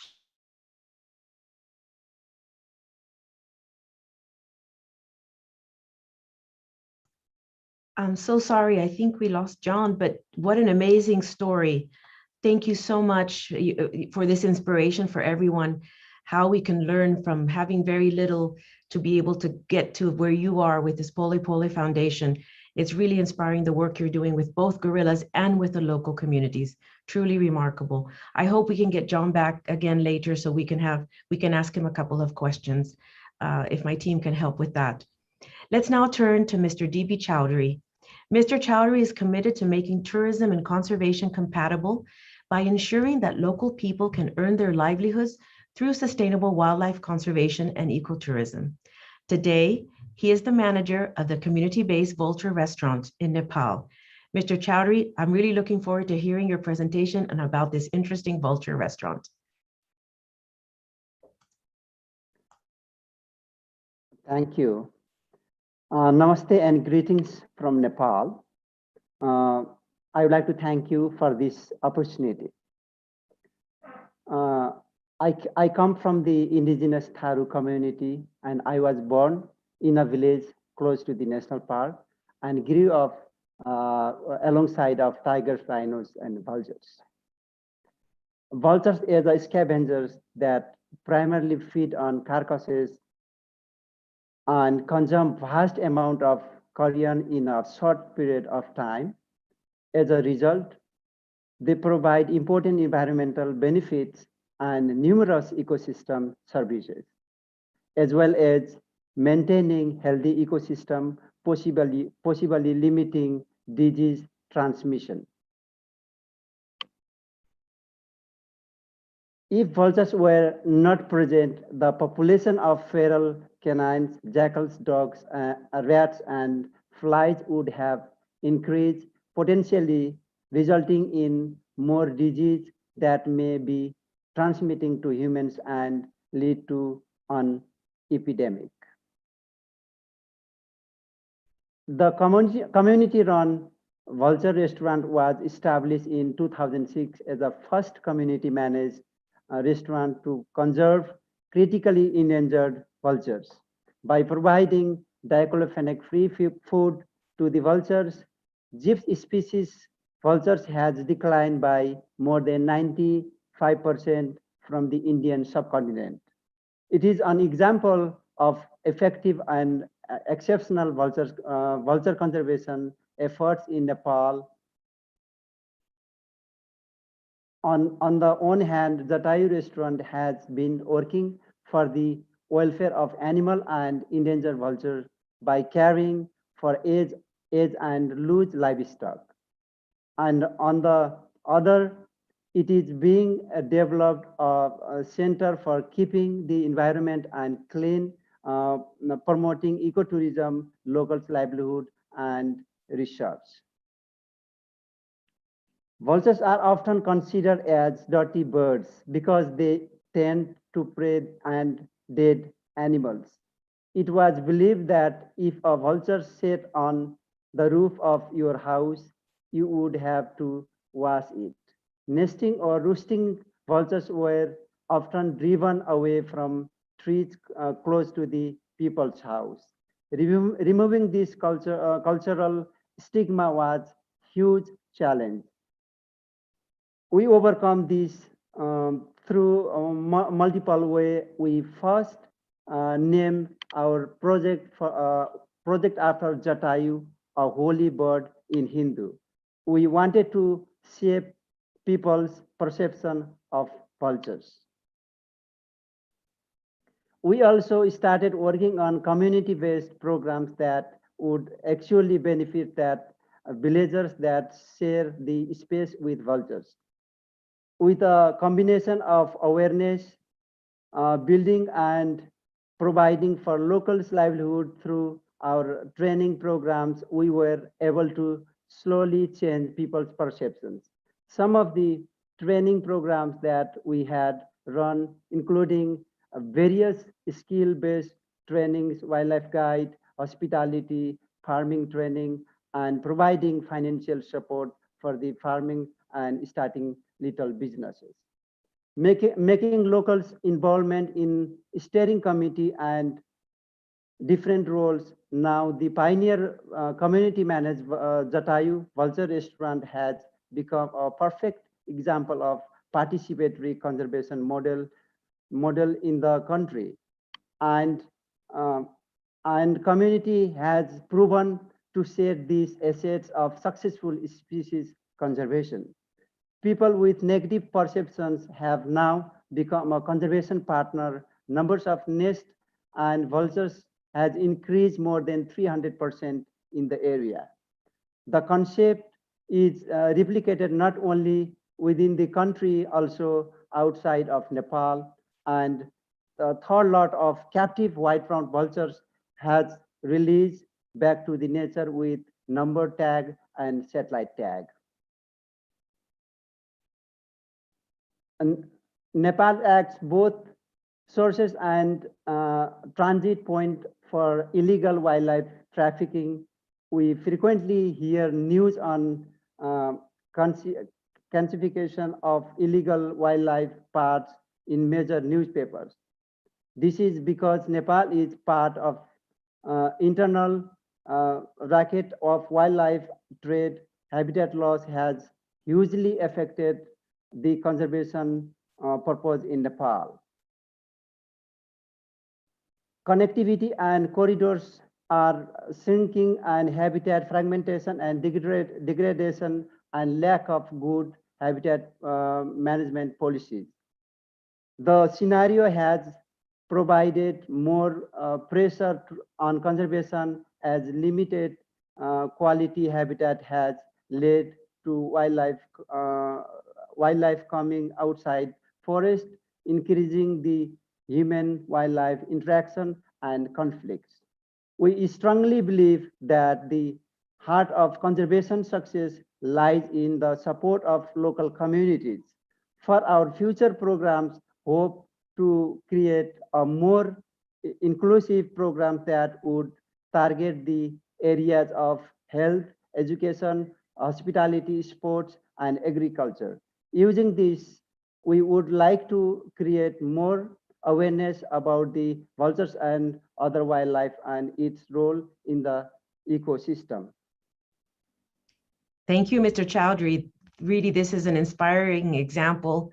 I'm so sorry. I think we lost John, but what an amazing story. Thank you so much for this inspiration for everyone, how we can learn from having very little to be able to get to where you are with this Pole Pole Foundation. It's really inspiring the work you're doing with both gorillas and with the local communities. Truly remarkable. I hope we can get John back again later so we can ask him a couple of questions if my team can help with that. Let's now turn to Mr. D.B. Chowdhury. Mr. Chowdhury is committed to making tourism and conservation compatible by ensuring that local people can earn their livelihoods through sustainable wildlife conservation and ecotourism. Today, he is the manager of the community-based vulture restaurant in Nepal. Mr. Chowdhury, I'm really looking forward to hearing your presentation and about this interesting vulture restaurant. Thank you. Namaste and greetings from Nepal. I would like to thank you for this opportunity. I come from the indigenous Tharu community, and I was born in a village close to the national park and grew up alongside of tigers, rhinos, and vultures. Vultures are the scavengers that primarily feed on carcasses and consume vast amount of carrion in a short period of time. As a result, they provide important environmental benefits and numerous ecosystem services, as well as maintaining healthy ecosystem, possibly limiting disease transmission. If vultures were not present, the population of feral canines, jackals, dogs, rats, and flies would have increased, potentially resulting in more disease that may be transmitting to humans and lead to an epidemic. The community-run vulture restaurant was established in 2006 as the first community-managed restaurant to conserve critically endangered vultures. By providing diclofenac-free food to the vultures, gypsy species vultures has declined by more than 95% from the Indian subcontinent. It is an example of effective and exceptional vulture conservation efforts in Nepal. On the one hand, the Jatayu restaurant has been working for the welfare of animal and endangered vultures by caring for age and lose livestock. And on the other, it is being developed a center for keeping the environment and clean, promoting ecotourism, local livelihood, and research. Vultures are often considered as dirty birds because they tend to prey on dead animals. It was believed that if a vulture sat on the roof of your house, you would have to wash it. Nesting or roosting vultures were often driven away from trees close to the people's house. Removing this cultural stigma was a huge challenge. We overcome this through multiple ways. We first named our project after Jatayu, a holy bird in Hindu. We wanted to shape people's perception of vultures. We also started working on community-based programs that would actually benefit that villagers that share the space with vultures. With a combination of awareness, building, and providing for locals' livelihood through our training programs, we were able to slowly change people's perceptions. Some of the training programs that we had run, including various skill-based trainings, wildlife guide, hospitality, farming training, and providing financial support for the farming and starting little businesses. Making locals' involvement in steering committee and different roles. Now the pioneer community managed Jatayu Vulture Restaurant has become a perfect example of participatory conservation model in the country, and community has proven to share these assets of successful species conservation. People with negative perceptions have now become a conservation partner. Numbers of nests and vultures has increased more than 300% in the area. The concept is replicated not only within the country, also outside of Nepal, and the third lot of captive white-fronted vultures has released back to the nature with number tag and satellite tag. And Nepal acts both sources and transit point for illegal wildlife trafficking. We frequently hear news on classification of illegal wildlife parts in major newspapers. This is because Nepal is part of internal racket of wildlife trade. Habitat loss has hugely affected the conservation purpose in Nepal. Connectivity and corridors are shrinking, and habitat fragmentation and degradation and lack of good habitat management policies. The scenario has provided more pressure on conservation, as limited quality habitat has led to wildlife coming outside forest, increasing the human-wildlife interaction and conflicts. We strongly believe that the heart of conservation success lies in the support of local communities. For our future programs, hope to create a more inclusive program that would target the areas of health, education, hospitality, sports, and agriculture. Using this, we would like to create more awareness about the vultures and other wildlife and its role in the ecosystem. Thank you, Mr. Chowdhury. Really, this is an inspiring example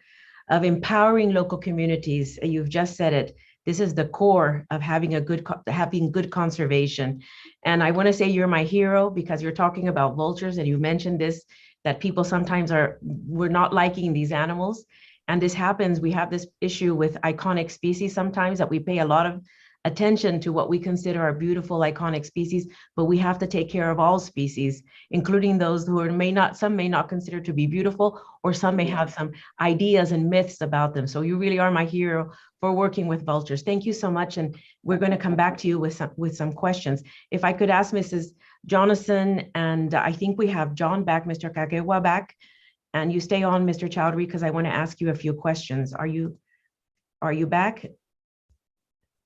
of empowering local communities. You've just said it. This is the core of having good conservation. And I want to say you're my hero because you're talking about vultures, and you mentioned this, that people sometimes we're not liking these animals. And this happens, we have this issue with iconic species sometimes, that we pay a lot of attention to what we consider our beautiful iconic species, but we have to take care of all species, including those who some may not consider to be beautiful, or some may have some ideas and myths about them. So you really are my hero for working with vultures. Thank you so much. And we're going to come back to you with some questions. If I could ask Mrs. Jonathan, and I think we have John back, Mr. Kagewa back, and you stay on, Mr. Chowdhury, because I want to ask you a few questions. Are you back?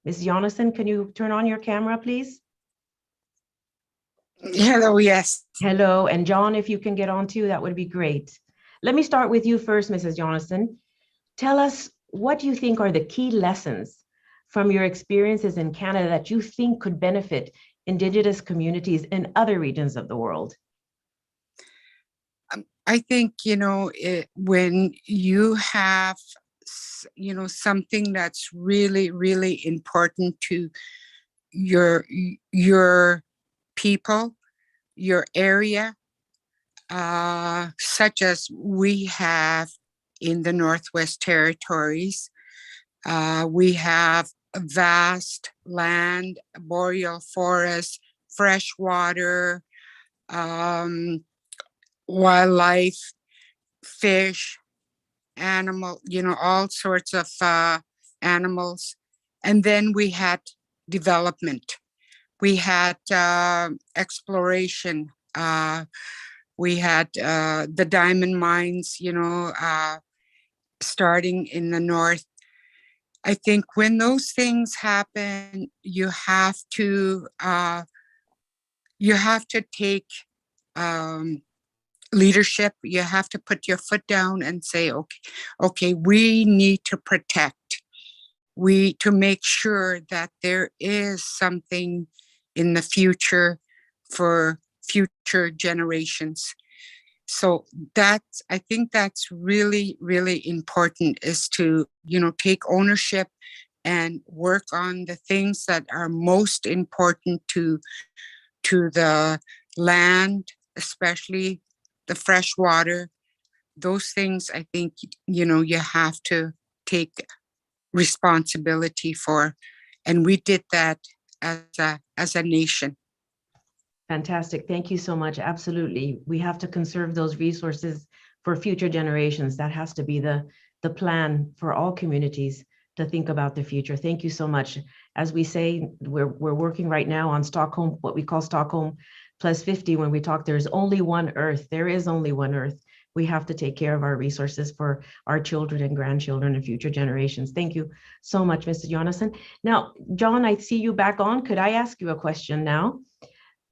Ms. Jonathan, can you turn on your camera, please? Hello, yes. Hello, and John, if you can get on too, that would be great. Let me start with you first, Mrs. Jonathan. Tell us, what do you think are the key lessons from your experiences in Canada that you think could benefit Indigenous communities in other regions of the world? I think, when you have, something that's really, really important to your people, your area, such as we have in the Northwest Territories. We have vast land, boreal forest, fresh water, wildlife, fish, animal, all sorts of animals. And then we had development. We had exploration. We had the diamond mines, starting in the north. I think when those things happen, you have to take leadership. You have to put your foot down and say, okay, we need to protect. To make sure that there is something in the future for future generations. So I think that's really, really important, is to, take ownership and work on the things that are most important to the land, especially the fresh water. Those things, I think, you have to take responsibility for. And we did that as a nation. Fantastic. Thank you so much. Absolutely. We have to conserve those resources for future generations. That has to be the plan for all communities. to think about the future. Thank you so much. As we say, we're working right now on Stockholm, what we call Stockholm plus 50. When we talk, there's only one Earth. There is only one Earth. We have to take care of our resources for our children and grandchildren and future generations. Thank you so much, Mr. Jonasson. Now, John, I see you back on. Could I ask you a question now?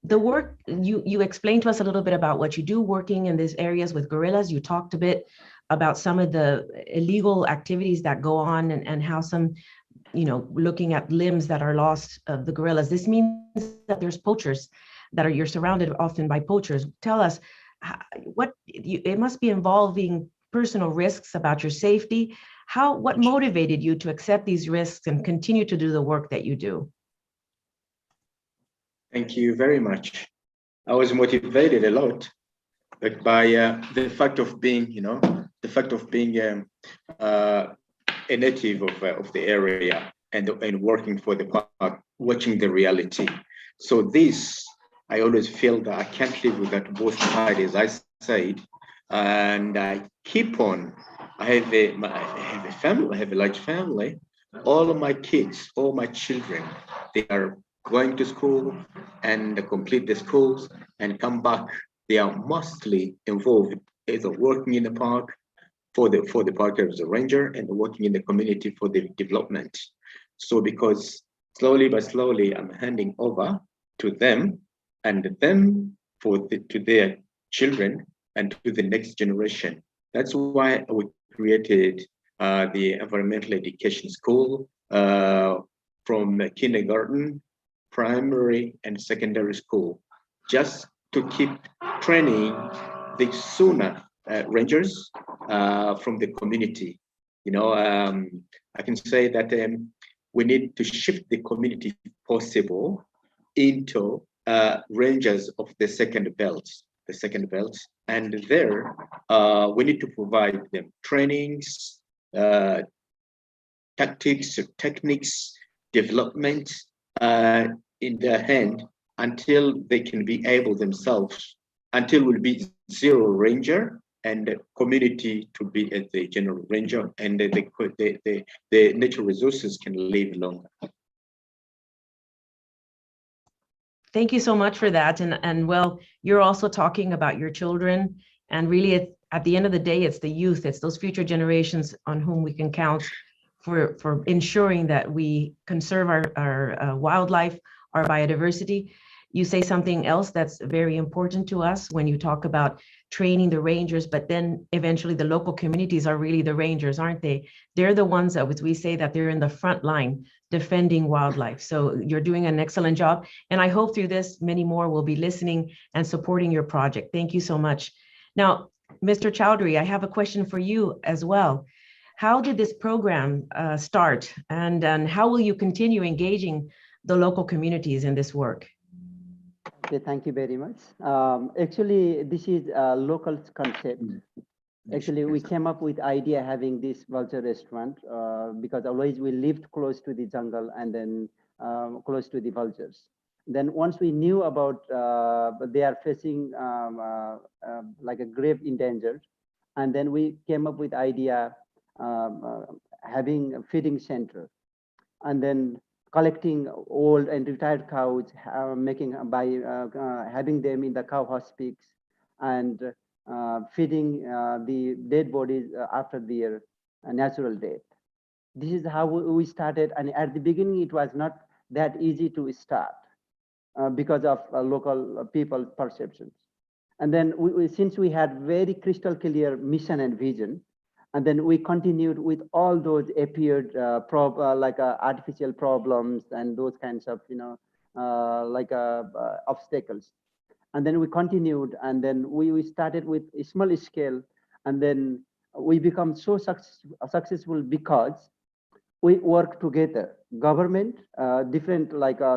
The work, you explained to us a little bit about what you do working in these areas with gorillas. You talked a bit about some of the illegal activities that go on and how some, looking at limbs that are lost of the gorillas. This means that there's poachers you're surrounded often by poachers. Tell us, it must be involving personal risks about your safety. What motivated you to accept these risks and continue to do the work that you do? Thank you very much. I was motivated a lot, but by the fact of being, a native of the area and working for the park, watching the reality. So this, I always feel that I can't live without both sides, as I said, and I keep on. I have a family. I have a large family. All of my kids, all my children, they are going to school and complete the schools and come back. They are mostly involved either working in the park for the park as a ranger and working in the community for the development. So because slowly but slowly, I'm handing over to them and them to their children and to the next generation. That's why we created the environmental education school from kindergarten, primary, and secondary school, just to keep training the sooner rangers from the community. I can say that we need to shift the community, if possible, into rangers of the second belt, and there we need to provide them trainings, tactics, techniques, development in their hand until they can be able themselves, until we'll be zero ranger and the community to be at the general ranger, and the natural resources can live longer. Thank you so much for that. And well, you're also talking about your children, and really at the end of the day, it's the youth, it's those future generations on whom we can count for ensuring that we conserve our wildlife, our biodiversity. You say something else that's very important to us when you talk about training the rangers, but then eventually the local communities are really the rangers, aren't they? They're the ones that, as we say, that they're in the front line defending wildlife. So you're doing an excellent job. And I hope through this, many more will be listening and supporting your project. Thank you so much. Now, Mr. Chowdhury, I have a question for you as well. How did this program start, and how will you continue engaging the local communities in this work? Okay, thank you very much. Actually, this is a local concept. Actually, we came up with idea having this vulture restaurant because always we lived close to the jungle and then close to the vultures. Then once we knew about they are facing like a grave endangered, and then we came up with idea having a feeding center, and then collecting old and retired cows, making by having them in the cow hospice, and feeding the dead bodies after their natural death. This is how we started, and at the beginning it was not that easy to start because of local people perceptions. And then since we had very crystal clear mission and vision, and then we continued with all those appeared artificial problems and those kinds of obstacles. And then we continued, and then we started with a small scale, and then we become so successful because we work together. Government, different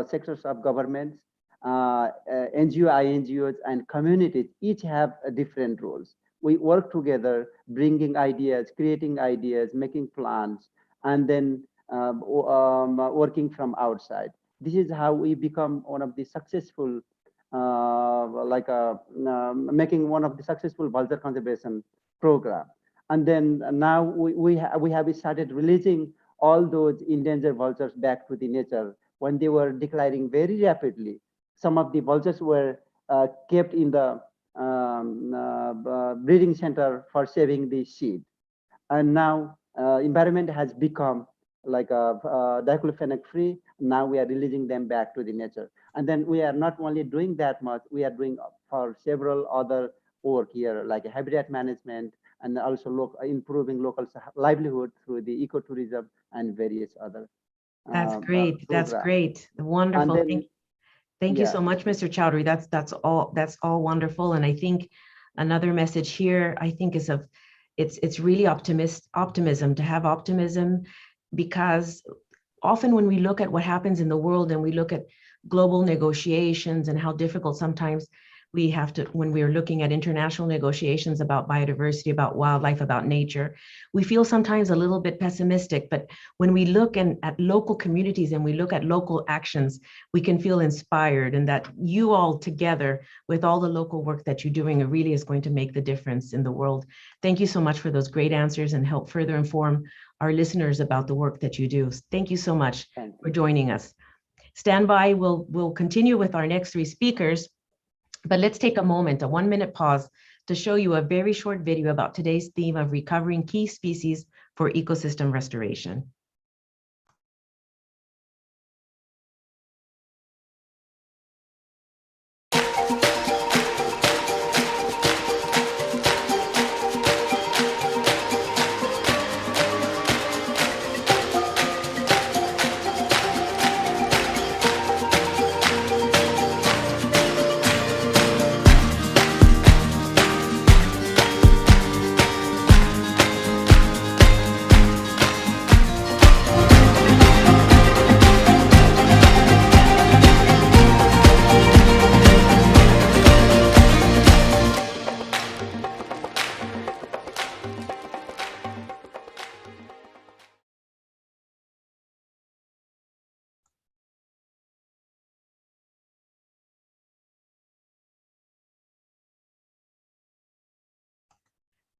sectors of governments, NGO, INGOs, and communities each have different roles. We work together, bringing ideas, creating ideas, making plans, and then working from outside. This is how we become one of the successful, making one of the successful vulture conservation program. And then now we have started releasing all those endangered vultures back to the nature when they were declining very rapidly. Some of the vultures were kept in the breeding center for saving the seed. And now environment has become like a diclofenac free. Now we are releasing them back to the nature. And then we are not only doing that much, we are doing for several other work here, like habitat management, and also improving local livelihood through the ecotourism and various other That's great. That's programs. Great. Wonderful. Then, Thank you so much, Mr. Chowdhury. That's all wonderful. And I think another message here, I think, is it's really optimism, to have optimism, because often when we look at what happens in the world and we look at global negotiations and how difficult sometimes we have to, when we are looking at international negotiations about biodiversity, about wildlife, about nature, we feel sometimes a little bit pessimistic. But when we look at local communities and we look at local actions, we can feel inspired, and that you all together with all the local work that you're doing, it really is going to make the difference in the world. Thank you so much for those great answers and help further inform our listeners about the work that you do. Thank you so much for joining us. Stand by, we'll continue with our next three speakers. But let's take a moment, a 1-minute pause, to show you a very short video about today's theme of recovering key species for ecosystem restoration.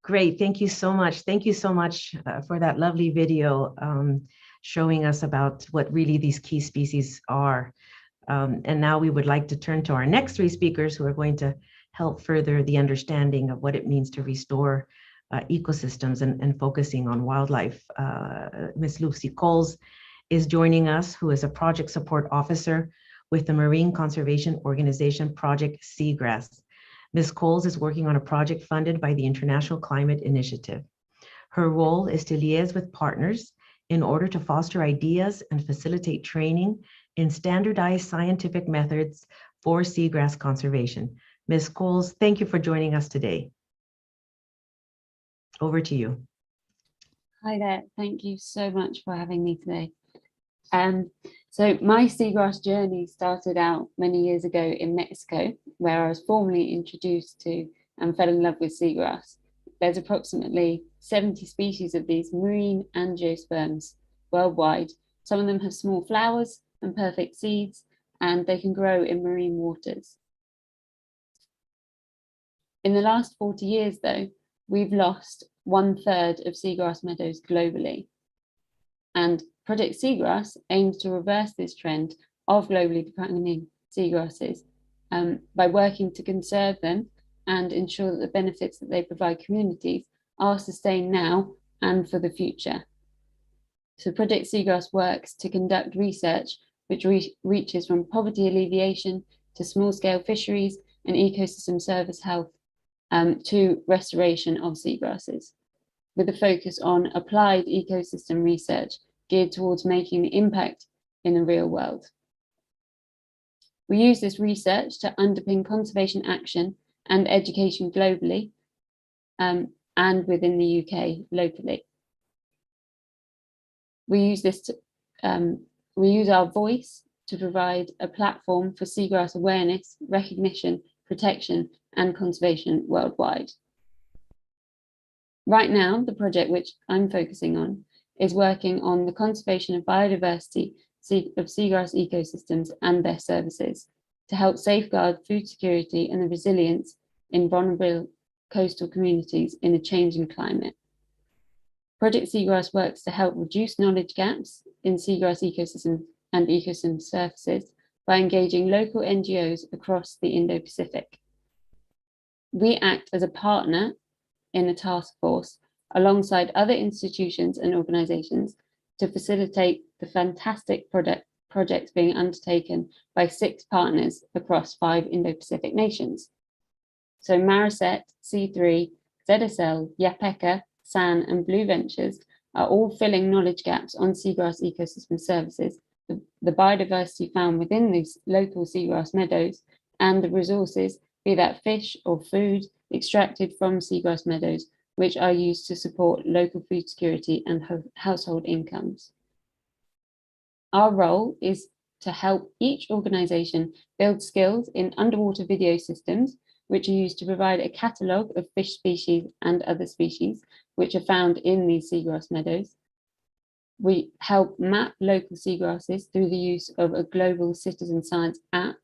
Great, thank you so much. Thank you so much for that lovely video showing us about what really these key species are. And now we would like to turn to our next three speakers who are going to help further the understanding of what it means to restore ecosystems and focusing on wildlife. Ms. Lucy Coles is joining us, who is a project support officer with the marine conservation organization Project Seagrass. Ms. Coles is working on a project funded by the International Climate Initiative. Her role is to liaise with partners in order to foster ideas and facilitate training in standardized scientific methods for seagrass conservation. Ms. Coles, thank you for joining us today. Over to you. Hi there, thank you so much for having me today. So my seagrass journey started out many years ago in Mexico, where I was formally introduced to and fell in love with seagrass. There's approximately 70 species of these marine angiosperms worldwide. Some of them have small flowers and perfect seeds, and they can grow in marine waters. In the last 40 years, though, we've lost 1/3 of seagrass meadows globally. And Project Seagrass aims to reverse this trend of globally declining seagrasses by working to conserve them and ensure that the benefits that they provide communities are sustained now and for the future. So Project Seagrass works to conduct research which reaches from poverty alleviation to small-scale fisheries and ecosystem service health to restoration of seagrasses, with a focus on applied ecosystem research geared towards making the impact in the real world. We use this research to underpin conservation action and education globally and within the UK locally. We use our voice to provide a platform for seagrass awareness, recognition, protection, and conservation worldwide. Right now, the project which I'm focusing on is working on the conservation of biodiversity of seagrass ecosystems and their services to help safeguard food security and the resilience in vulnerable coastal communities in a changing climate. Project Seagrass works to help reduce knowledge gaps in seagrass ecosystems and ecosystem services by engaging local NGOs across the Indo-Pacific. We act as a partner in a task force alongside other institutions and organizations to facilitate the fantastic projects being undertaken by 6 partners across 5 Indo-Pacific nations. So Mariset, C3, ZSL, Yapeka, SAN and Blue Ventures are all filling knowledge gaps on seagrass ecosystem services, the biodiversity found within these local seagrass meadows, and the resources, be that fish or food, extracted from seagrass meadows, which are used to support local food security and household incomes. Our role is to help each organization build skills in underwater video systems, which are used to provide a catalogue of fish species and other species which are found in these seagrass meadows. We help map local seagrasses through the use of a global citizen science app,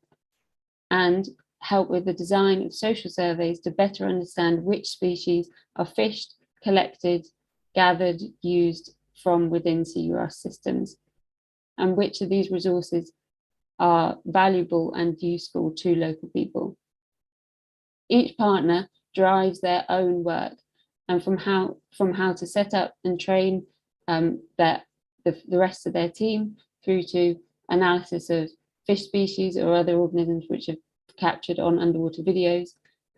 and help with the design of social surveys to better understand which species are fished, collected, gathered, used from within seagrass systems, and which of these resources are valuable and useful to local people. Each partner drives their own work, and from how to set up and train the rest of their team, through to analysis of fish species or other organisms which are captured on underwater videos.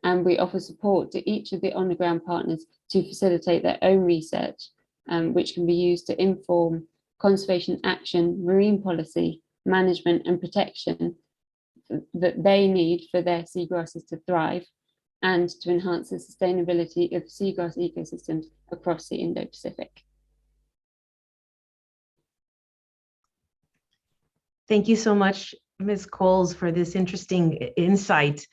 And we offer support to each of the on-the-ground partners to facilitate their own research, which can be used to inform conservation action, marine policy, management and protection that they need for their seagrasses to thrive, and to enhance the sustainability of seagrass ecosystems across the Indo-Pacific. Thank you so much, Ms. Coles, for this interesting insight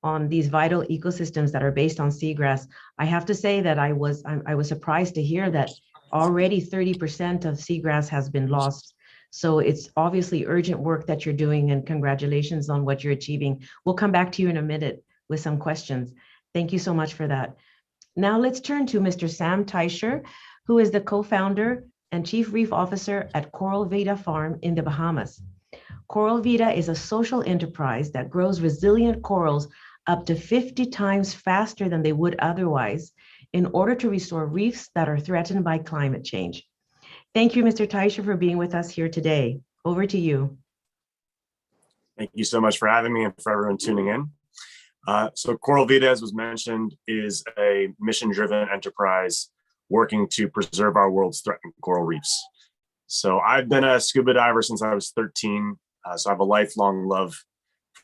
on these vital ecosystems that are based on seagrass. I have to say that I was surprised to hear that already 30% of seagrass has been lost. So it's obviously urgent work that you're doing, and congratulations on what you're achieving. We'll come back to you in a minute with some questions. Thank you so much for that. Now let's turn to Mr. Sam Teicher, who is the co-founder and chief reef officer at Coral Vida Farm in the Bahamas. Coral Vida is a social enterprise that grows resilient corals up to 50 times faster than they would otherwise in order to restore reefs that are threatened by climate change. Thank you, Mr. Teicher, for being with us here today. Over to you. Thank you so much for having me and for everyone tuning in. So Coral Vida, as was mentioned, is a mission-driven enterprise working to preserve our world's threatened coral reefs. So I've been a scuba diver since I was 13. So I have a lifelong love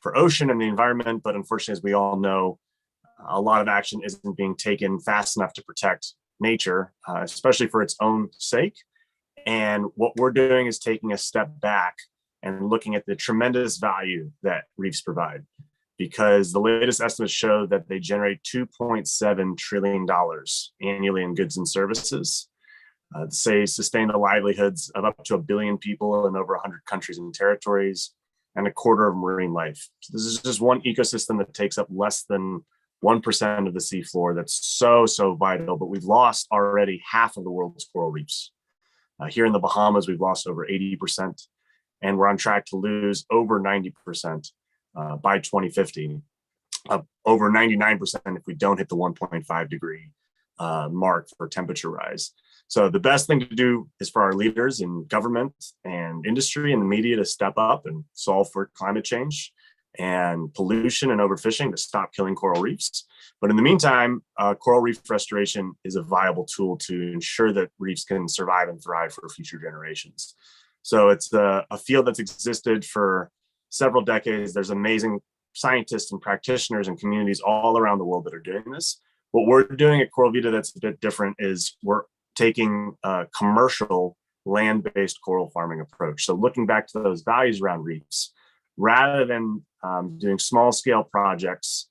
for ocean and the environment, but unfortunately, as we all know, a lot of action isn't being taken fast enough to protect nature, especially for its own sake. And what we're doing is taking a step back and looking at the tremendous value that reefs provide, because the latest estimates show that they generate $2.7 trillion annually in goods and services, say sustain the livelihoods of up to 1 billion people in over 100 countries and territories, and 1/4 of marine life. So this is just one ecosystem that takes up less than 1% of the seafloor. That's so vital, but we've lost already half of the world's coral reefs. Here in the Bahamas, we've lost over 80%, and we're on track to lose over 90% by 2050, over 99% if we don't hit the 1.5 degree mark for temperature rise. So the best thing to do is for our leaders in government and industry and the media to step up and solve for climate change and pollution and overfishing to stop killing coral reefs. But in the meantime, coral reef restoration is a viable tool to ensure that reefs can survive and thrive for future generations. So it's a field that's existed for several decades. There's amazing scientists and practitioners and communities all around the world that are doing this. What we're doing at Coral Vida that's a bit different is we're taking a commercial land-based coral farming approach. So looking back to those values around reefs, rather than doing small scale projects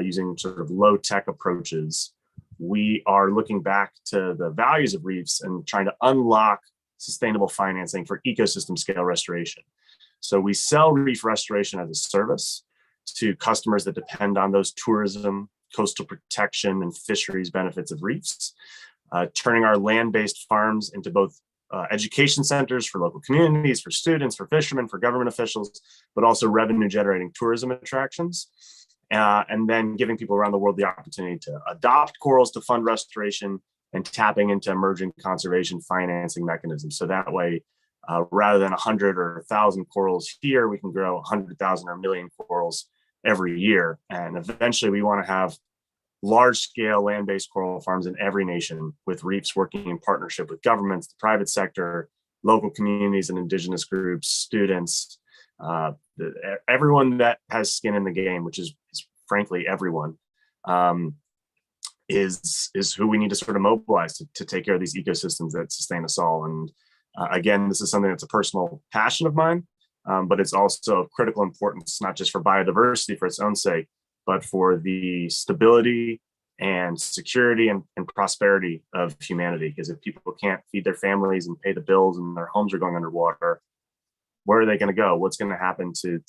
using sort of low tech approaches, we are looking back to the values of reefs and trying to unlock sustainable financing for ecosystem scale restoration. So we sell reef restoration as a service to customers that depend on those tourism, coastal protection, and fisheries benefits of reefs. turning our land-based farms into both education centers for local communities, for students, for fishermen, for government officials, but also revenue-generating tourism attractions. And then giving people around the world the opportunity to adopt corals to fund restoration and tapping into emerging conservation financing mechanisms. So that way, rather than 100 or 1,000 corals here, we can grow 100,000 or 1 million corals every year. And eventually we want to have large-scale land-based coral farms in every nation, with reefs working in partnership with governments, the private sector, local communities and indigenous groups, students, everyone that has skin in the game, which is frankly everyone, is who we need to sort of mobilize to take care of these ecosystems that sustain us all. And again, this is something that's a personal passion of mine, but it's also of critical importance, not just for biodiversity for its own sake, but for the stability and security and prosperity of humanity. Because if people can't feed their families and pay the bills and their homes are going underwater, where are they going to go? What's going to happen to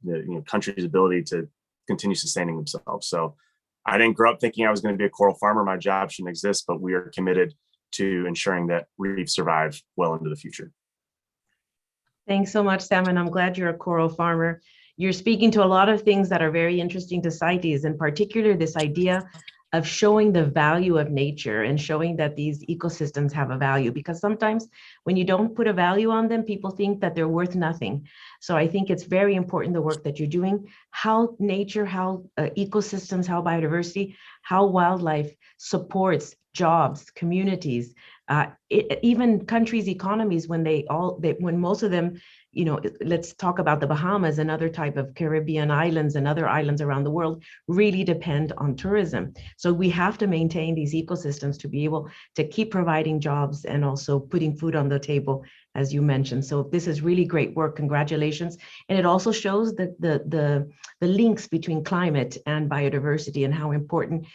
the country's ability to continue sustaining themselves? So I didn't grow up thinking I was going to be a coral farmer. My job shouldn't exist, but we are committed to ensuring that reefs survive well into the future. Thanks so much, Sam, and I'm glad you're a coral farmer. You're speaking to a lot of things that are very interesting to CITES, in particular this idea of showing the value of nature and showing that these ecosystems have a value, because sometimes when you don't put a value on them, people think that they're worth nothing. So I think it's very important, the work that you're doing, how nature, how ecosystems, how biodiversity, how wildlife supports jobs, communities, even countries' economies, when when most of them, let's talk about the Bahamas and other type of Caribbean islands and other islands around the world, really depend on tourism. So we have to maintain these ecosystems to be able to keep providing jobs and also putting food on the table, as you mentioned. So this is really great work. Congratulations. And it also shows the links between climate and biodiversity and how important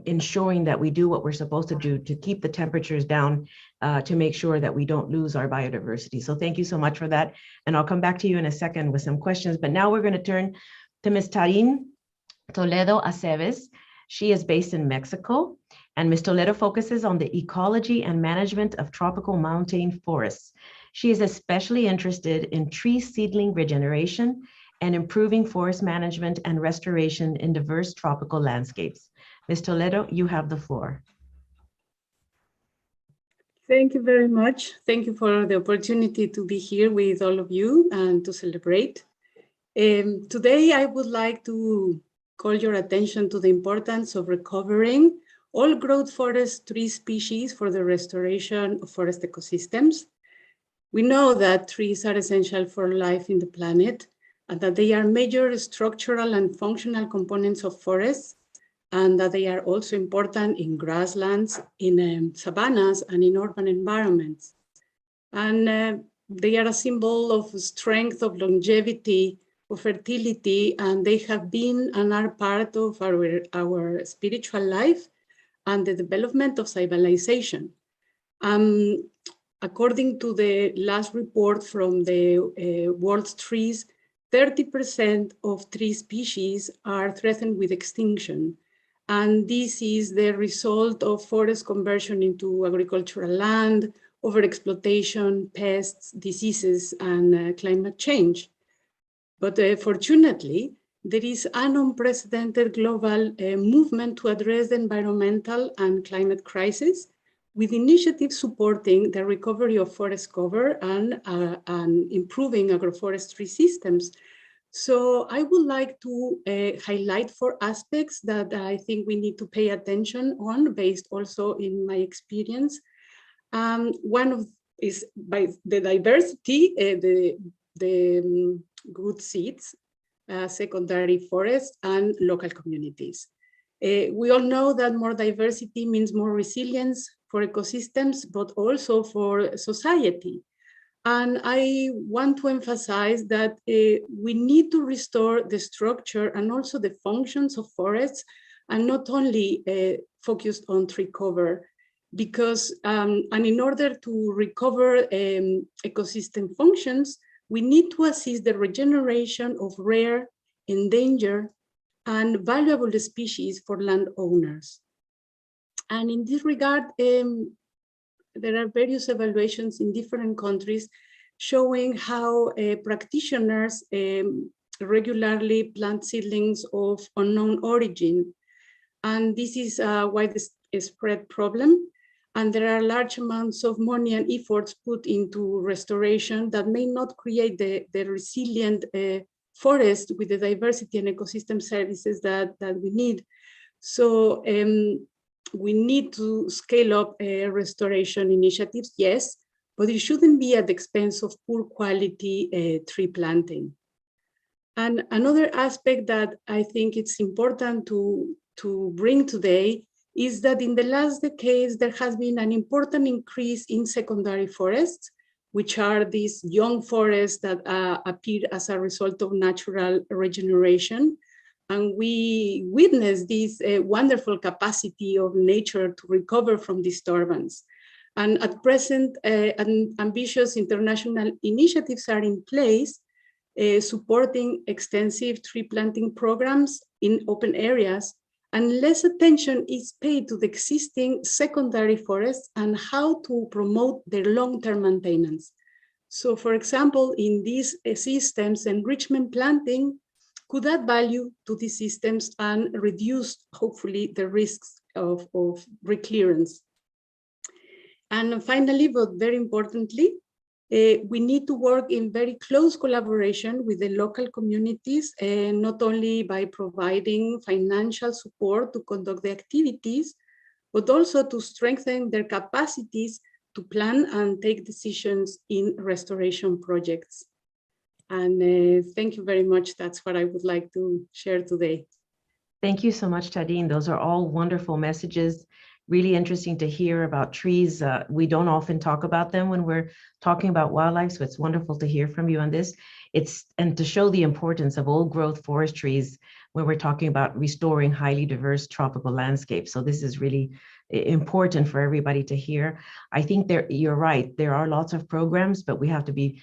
ensuring that we do what we're supposed to do to keep the temperatures down, to make sure that we don't lose our biodiversity. So thank you so much for that. And I'll come back to you in a second with some questions, but now we're going to turn to Ms. Tarín Toledo Aceves. She is based in Mexico, and Ms. Toledo focuses on the ecology and management of tropical montane forests. She is especially interested in tree seedling regeneration and improving forest management and restoration in diverse tropical landscapes. Ms. Toledo, you have the floor. Thank you very much. Thank you for the opportunity to be here with all of you and to celebrate. Today, I would like to call your attention to the importance of recovering all growth forest tree species for the restoration of forest ecosystems. We know that trees are essential for life in the planet and that they are major structural and functional components of forests, and that they are also important in grasslands, in savannas, and in urban environments. And they are a symbol of strength, of longevity, of fertility, and they have been and are part of our spiritual life and the development of civilization. According to the last report from the World Trees, 30% of tree species are threatened with extinction. And this is the result of forest conversion into agricultural land, overexploitation, pests, diseases, and climate change. But fortunately, there is an unprecedented global movement to address the environmental and climate crisis, with initiatives supporting the recovery of forest cover and improving agroforestry systems. So I would like to highlight 4 aspects that I think we need to pay attention on, based also in my experience. One is by the diversity, the good seeds, secondary forests, and local communities. We all know that more diversity means more resilience for ecosystems, but also for society. And I want to emphasize that we need to restore the structure and also the functions of forests, and not only focused on tree cover, because and in order to recover ecosystem functions, we need to assist the regeneration of rare, endangered, and valuable species for landowners. And in this regard, there are various evaluations in different countries showing how practitioners regularly plant seedlings of unknown origin. And this is a widespread problem. And there are large amounts of money and efforts put into restoration that may not create the resilient forest with the diversity and ecosystem services that we need. So we need to scale up restoration initiatives, yes, but it shouldn't be at the expense of poor quality tree planting. And another aspect that I think it's important to bring today is that in the last decades, there has been an important increase in secondary forests, which are these young forests that appear as a result of natural regeneration. And we witness this wonderful capacity of nature to recover from disturbance. And at present, ambitious international initiatives are in place supporting extensive tree planting programs in open areas, and less attention is paid to the existing secondary forests and how to promote their long-term maintenance. So for example, in these systems, enrichment planting could add value to these systems and reduce, hopefully, the risks of reclearance. And finally, but very importantly, we need to work in very close collaboration with the local communities, not only by providing financial support to conduct the activities, but also to strengthen their capacities to plan and take decisions in restoration projects. And thank you very much. That's what I would like to share today. Thank you so much, Tadine. Those are all wonderful messages. Really interesting to hear about trees. We don't often talk about them when we're talking about wildlife, so it's wonderful to hear from you on this. And to show the importance of old growth forest trees when we're talking about restoring highly diverse tropical landscapes. So this is really important for everybody to hear. I think you're right, there are lots of programs, but we have to be,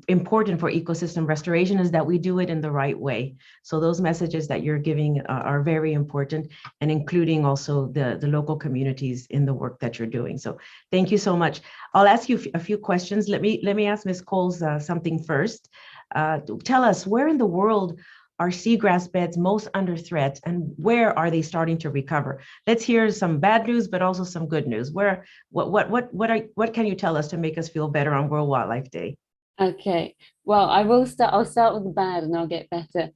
important for ecosystem restoration is that we do it in the right way. So those messages that you're giving are very important, and including also the local communities in the work that you're doing. So thank you so much. I'll ask you a few questions. Let me ask Ms. Coles something first. Tell us, where in the world are seagrass beds most under threat, and where are they starting to recover? Let's hear some bad news, but also some good news. What can you tell us to make us feel better on World Wildlife Day? Okay, well, I'll start with the bad and I'll get better.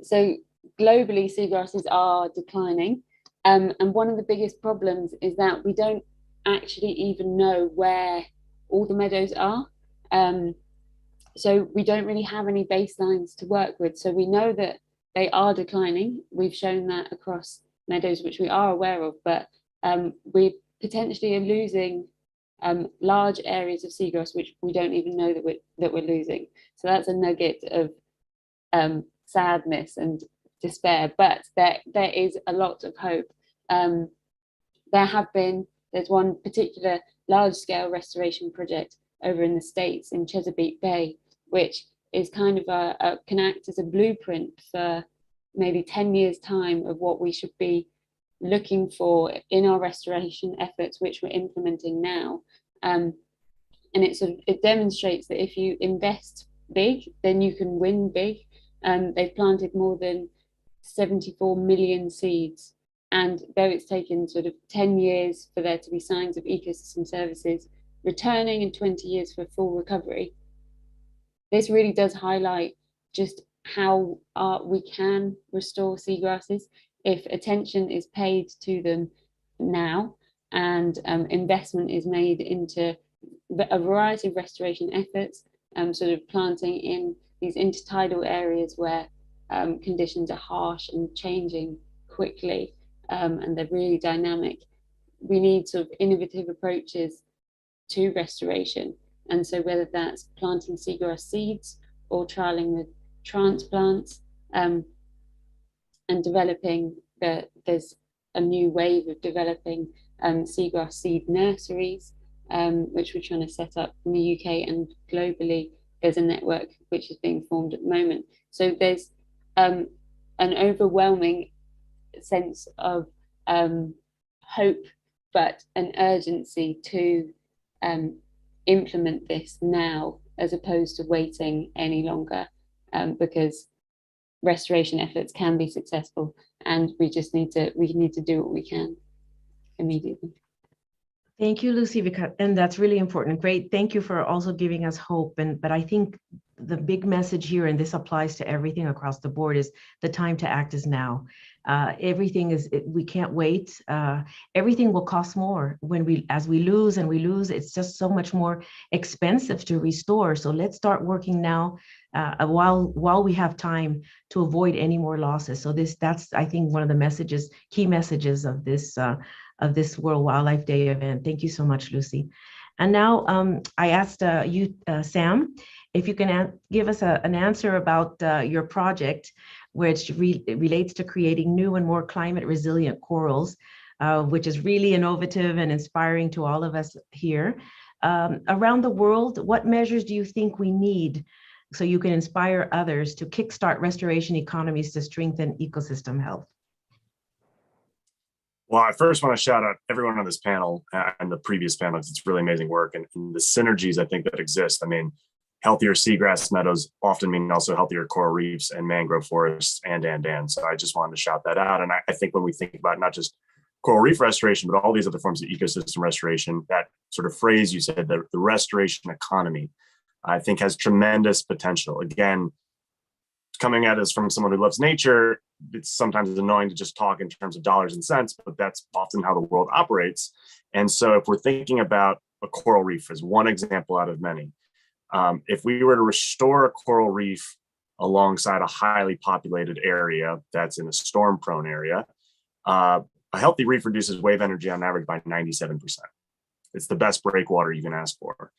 So globally, seagrasses are declining. And one of the biggest problems is that we don't actually even know where all the meadows are. So we don't really have any baselines to work with. So we know that they are declining. We've shown that across meadows, which we are aware of, but we potentially are losing large areas of seagrass, which we don't even know that we're losing. So that's a nugget of sadness and despair, but there is a lot of hope. There's one particular large-scale restoration project over in the States in Chesapeake Bay, which is kind of can act as a blueprint for maybe 10 years' time of what we should be looking for in our restoration efforts, which we're implementing now. And it demonstrates that if you invest big, then you can win big. They've planted more than 74 million seeds. And though it's taken sort of 10 years for there to be signs of ecosystem services returning and 20 years for full recovery, this really does highlight just how we can restore seagrasses if attention is paid to them now and investment is made into a variety of restoration efforts, sort of planting in these intertidal areas where conditions are harsh and changing quickly, and they're really dynamic. We need sort of innovative approaches to restoration. And so whether that's planting seagrass seeds or trialing with transplants, and developing there's a new wave of developing seagrass seed nurseries, which we're trying to set up in the UK, and globally there's a network which is being formed at the moment. So there's an overwhelming sense of hope, but an urgency to implement this now as opposed to waiting any longer, because restoration efforts can be successful, and we need to do what we can immediately. Thank you, Lucy, and that's really important. Great. Thank you for also giving us hope. But I think the big message here, and this applies to everything across the board, is the time to act is now. We can't wait. Everything will cost more as we lose, it's just so much more expensive to restore. So let's start working now while we have time to avoid any more losses. So that's I think one of the key messages of this World Wildlife Day event. Thank you so much, Lucy. And now I asked you, Sam, if you can give us an answer about your project, which relates to creating new and more climate resilient corals, which is really innovative and inspiring to all of us here. Around the world, what measures do you think we need so you can inspire others to kickstart restoration economies to strengthen ecosystem health? Well, I first want to shout out everyone on this panel and the previous panels. It's really amazing work, and the synergies I think that exist. I mean, healthier seagrass meadows often mean also healthier coral reefs and mangrove forests and. So I just wanted to shout that out. And I think when we think about not just coral reef restoration, but all these other forms of ecosystem restoration, that sort of phrase you said, the restoration economy, I think has tremendous potential. Again, coming at us from someone who loves nature, it's sometimes annoying to just talk in terms of dollars and cents, but that's often how the world operates. And so if we're thinking about a coral reef as one example out of many, if we were to restore a coral reef alongside a highly populated area that's in a storm-prone area, a healthy reef reduces wave energy on average by 97%. It's the best breakwater you can ask for.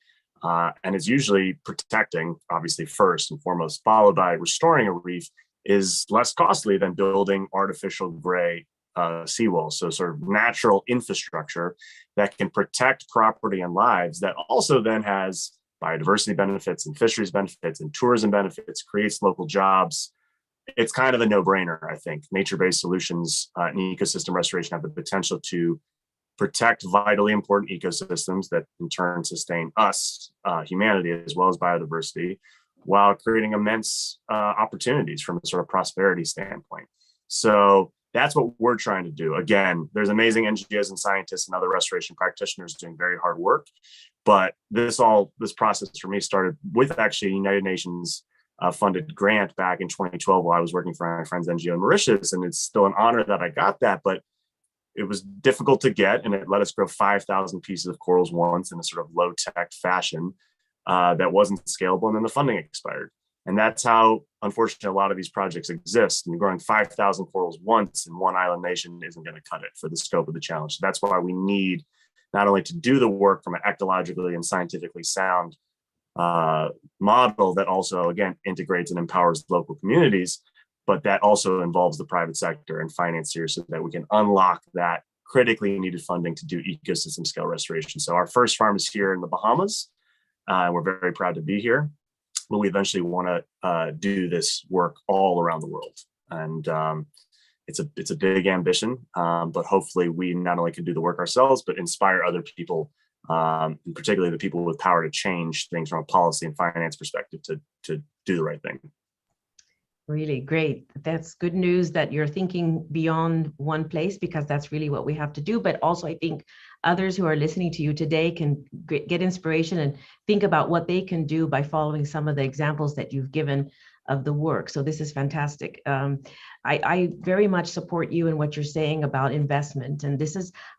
And it's usually protecting, obviously, first and foremost, followed by restoring a reef is less costly than building artificial gray seawalls. So sort of natural infrastructure that can protect property and lives that also then has biodiversity benefits and fisheries benefits and tourism benefits, creates local jobs. It's kind of a no-brainer, I think. Nature-based solutions in ecosystem restoration have the potential to protect vitally important ecosystems that in turn sustain us, humanity, as well as biodiversity, while creating immense opportunities from a sort of prosperity standpoint. So that's what we're trying to do. Again, there's amazing NGOs and scientists and other restoration practitioners doing very hard work. But this process for me started with actually a United Nations funded grant back in 2012 while I was working for my friend's NGO in Mauritius. And it's still an honor that I got that, but it was difficult to get, and it let us grow 5,000 pieces of corals once in a sort of low-tech fashion that wasn't scalable, and then the funding expired. And that's how, unfortunately, a lot of these projects exist. And growing 5,000 corals once in one island nation isn't going to cut it for the scope of the challenge. So that's why we need not only to do the work from an ecologically and scientifically sound model that also, again, integrates and empowers local communities, but that also involves the private sector and financiers so that we can unlock that critically needed funding to do ecosystem scale restoration. So our first farm is here in the Bahamas. We're very proud to be here, but we eventually want to do this work all around the world. And it's a big ambition, but hopefully we not only can do the work ourselves, but inspire other people, and particularly the people with power to change things from a policy and finance perspective to do the right thing. Really great. That's good news that you're thinking beyond one place, because that's really what we have to do. But also, I think others who are listening to you today can get inspiration and think about what they can do by following some of the examples that you've given of the work. So this is fantastic. I very much support you in what you're saying about investment. And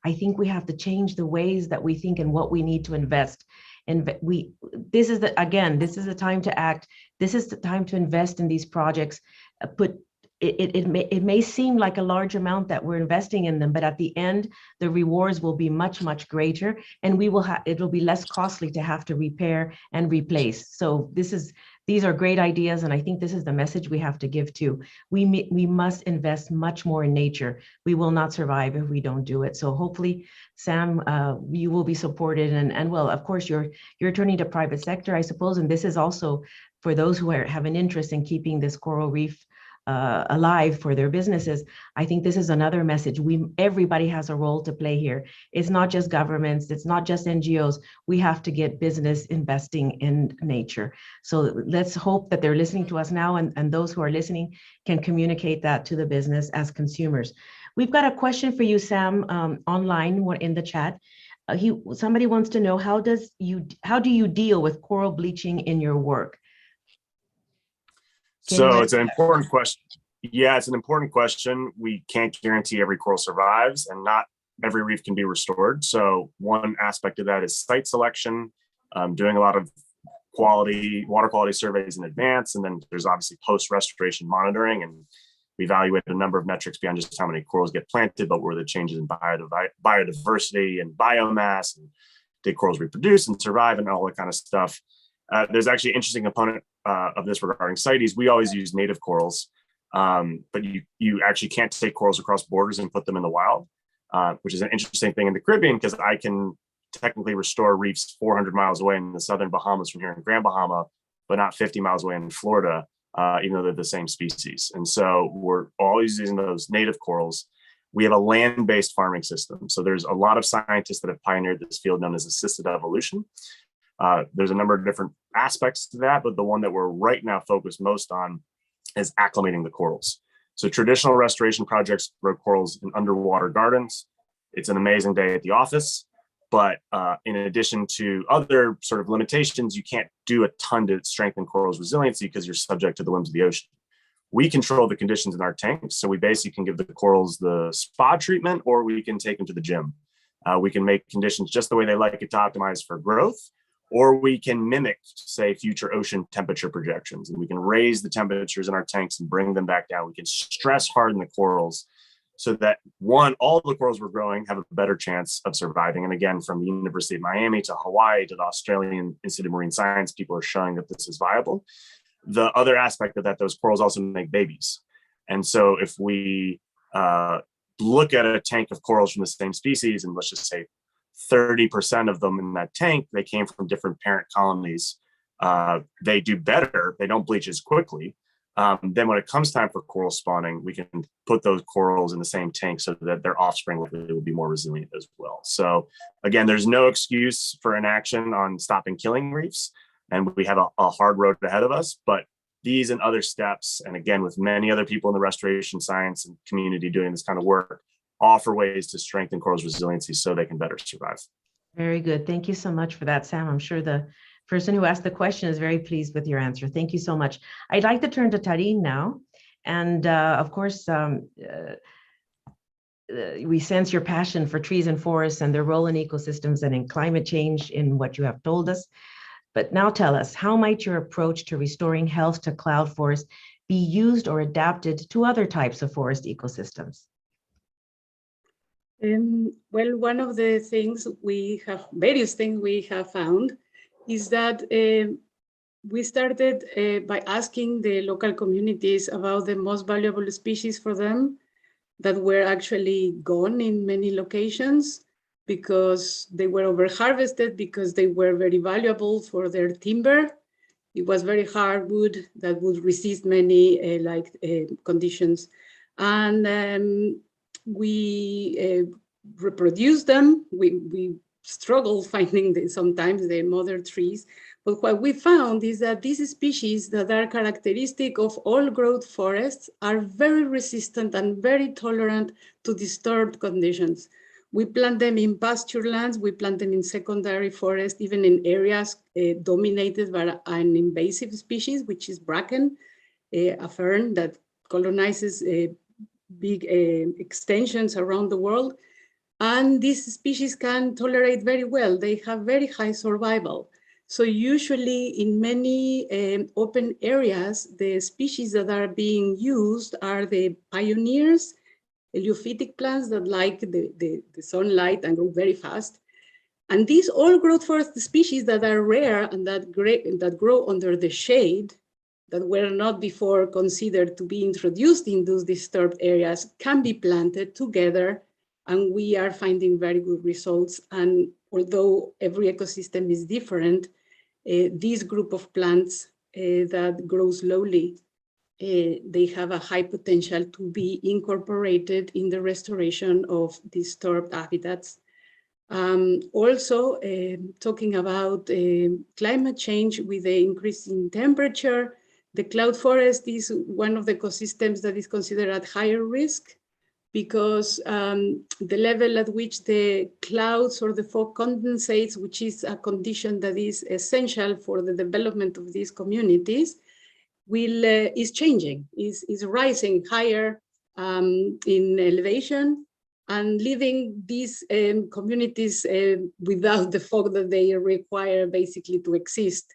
I think we have to change the ways that we think and what we need to invest. And this is the time to act. This is the time to invest in these projects. It may seem like a large amount that we're investing in them, but at the end, the rewards will be much, much greater, and it will be less costly to have to repair and replace. So these are great ideas, and I think this is the message we have to give too. We must invest much more in nature. We will not survive if we don't do it. So hopefully, Sam, you will be supported, and well, of course, you're turning to private sector, I suppose, and this is also for those who have an interest in keeping this coral reef alive for their businesses. I think this is another message. Everybody has a role to play here. It's not just governments, it's not just NGOs. We have to get business investing in nature. So let's hope that they're listening to us now, and those who are listening can communicate that to the business as consumers. We've got a question for you, Sam, online or in the chat. Somebody wants to know, how do you deal with coral bleaching in your work? So it's an important question. Yeah, it's an important question. We can't guarantee every coral survives, and not every reef can be restored. So one aspect of that is site selection, doing a lot of water quality surveys in advance. And then there's obviously post-restoration monitoring, and we evaluate a number of metrics beyond just how many corals get planted, but what are the changes in biodiversity and biomass, and did corals reproduce and survive, and all that kind of stuff. There's actually an interesting component of this regarding CITES. We always use native corals, but you actually can't take corals across borders and put them in the wild, which is an interesting thing in the Caribbean, because I can technically restore reefs 400 miles away in the southern Bahamas from here in Grand Bahama, but not 50 miles away in Florida, even though they're the same species. And so we're always using those native corals. We have a land-based farming system. So there's a lot of scientists that have pioneered this field known as assisted evolution. There's a number of different aspects to that, but the one that we're right now focused most on is acclimating the corals. So traditional restoration projects grow corals in underwater gardens. It's an amazing day at the office, but in addition to other sort of limitations, you can't do a ton to strengthen corals' resiliency because you're subject to the whims of the ocean. We control the conditions in our tanks, so we basically can give the corals the spa treatment, or we can take them to the gym. We can make conditions just the way they like it to optimize for growth, or we can mimic, say, future ocean temperature projections, and we can raise the temperatures in our tanks and bring them back down. We can stress harden the corals so that, one, all the corals we're growing have a better chance of surviving. And again, from the University of Miami to Hawaii to the Australian Institute of Marine Science, people are showing that this is viable. The other aspect of that, those corals also make babies. And so if we look at a tank of corals from the same species, and let's just say 30% of them in that tank, they came from different parent colonies, they do better, they don't bleach as quickly. Then when it comes time for coral spawning, we can put those corals in the same tank so that their offspring will be more resilient as well. So again, there's no excuse for inaction on stopping killing reefs, and we have a hard road ahead of us, but these and other steps, and again, with many other people in the restoration science and community doing this kind of work, offer ways to strengthen corals' resiliency so they can better survive. Very good. Thank you so much for that, Sam. I'm sure the person who asked the question is very pleased with your answer. Thank you so much. I'd like to turn to Tareen now. And of course, we sense your passion for trees and forests and their role in ecosystems and in climate change in what you have told us. But now tell us, how might your approach to restoring health to cloud forests be used or adapted to other types of forest ecosystems? Well, one of the things various things we have found is that we started by asking the local communities about the most valuable species for them that were actually gone in many locations because they were over-harvested, because they were very valuable for their timber. It was very hard wood that would resist many conditions. And we reproduce them. We struggle finding sometimes the mother trees, but what we found is that these species that are characteristic of all growth forests are very resistant and very tolerant to disturbed conditions. We plant them in pasture lands, we plant them in secondary forest, even in areas dominated by an invasive species, which is bracken, a fern that colonizes big extensions around the world. And these species can tolerate very well. They have very high survival. So usually in many open areas, the species that are being used are the pioneers, heliophytic plants that like the sunlight and grow very fast. And these all growth forest species that are rare and that grow under the shade, that were not before considered to be introduced in those disturbed areas, can be planted together, and we are finding very good results. And although every ecosystem is different, this group of plants that grow slowly they have a high potential to be incorporated in the restoration of disturbed habitats. Also, talking about climate change with the increase in temperature, the cloud forest is one of the ecosystems that is considered at higher risk because the level at which the clouds or the fog condensates, which is a condition that is essential for the development of these communities, is changing, is rising higher in elevation, and leaving these communities without the fog that they require basically to exist.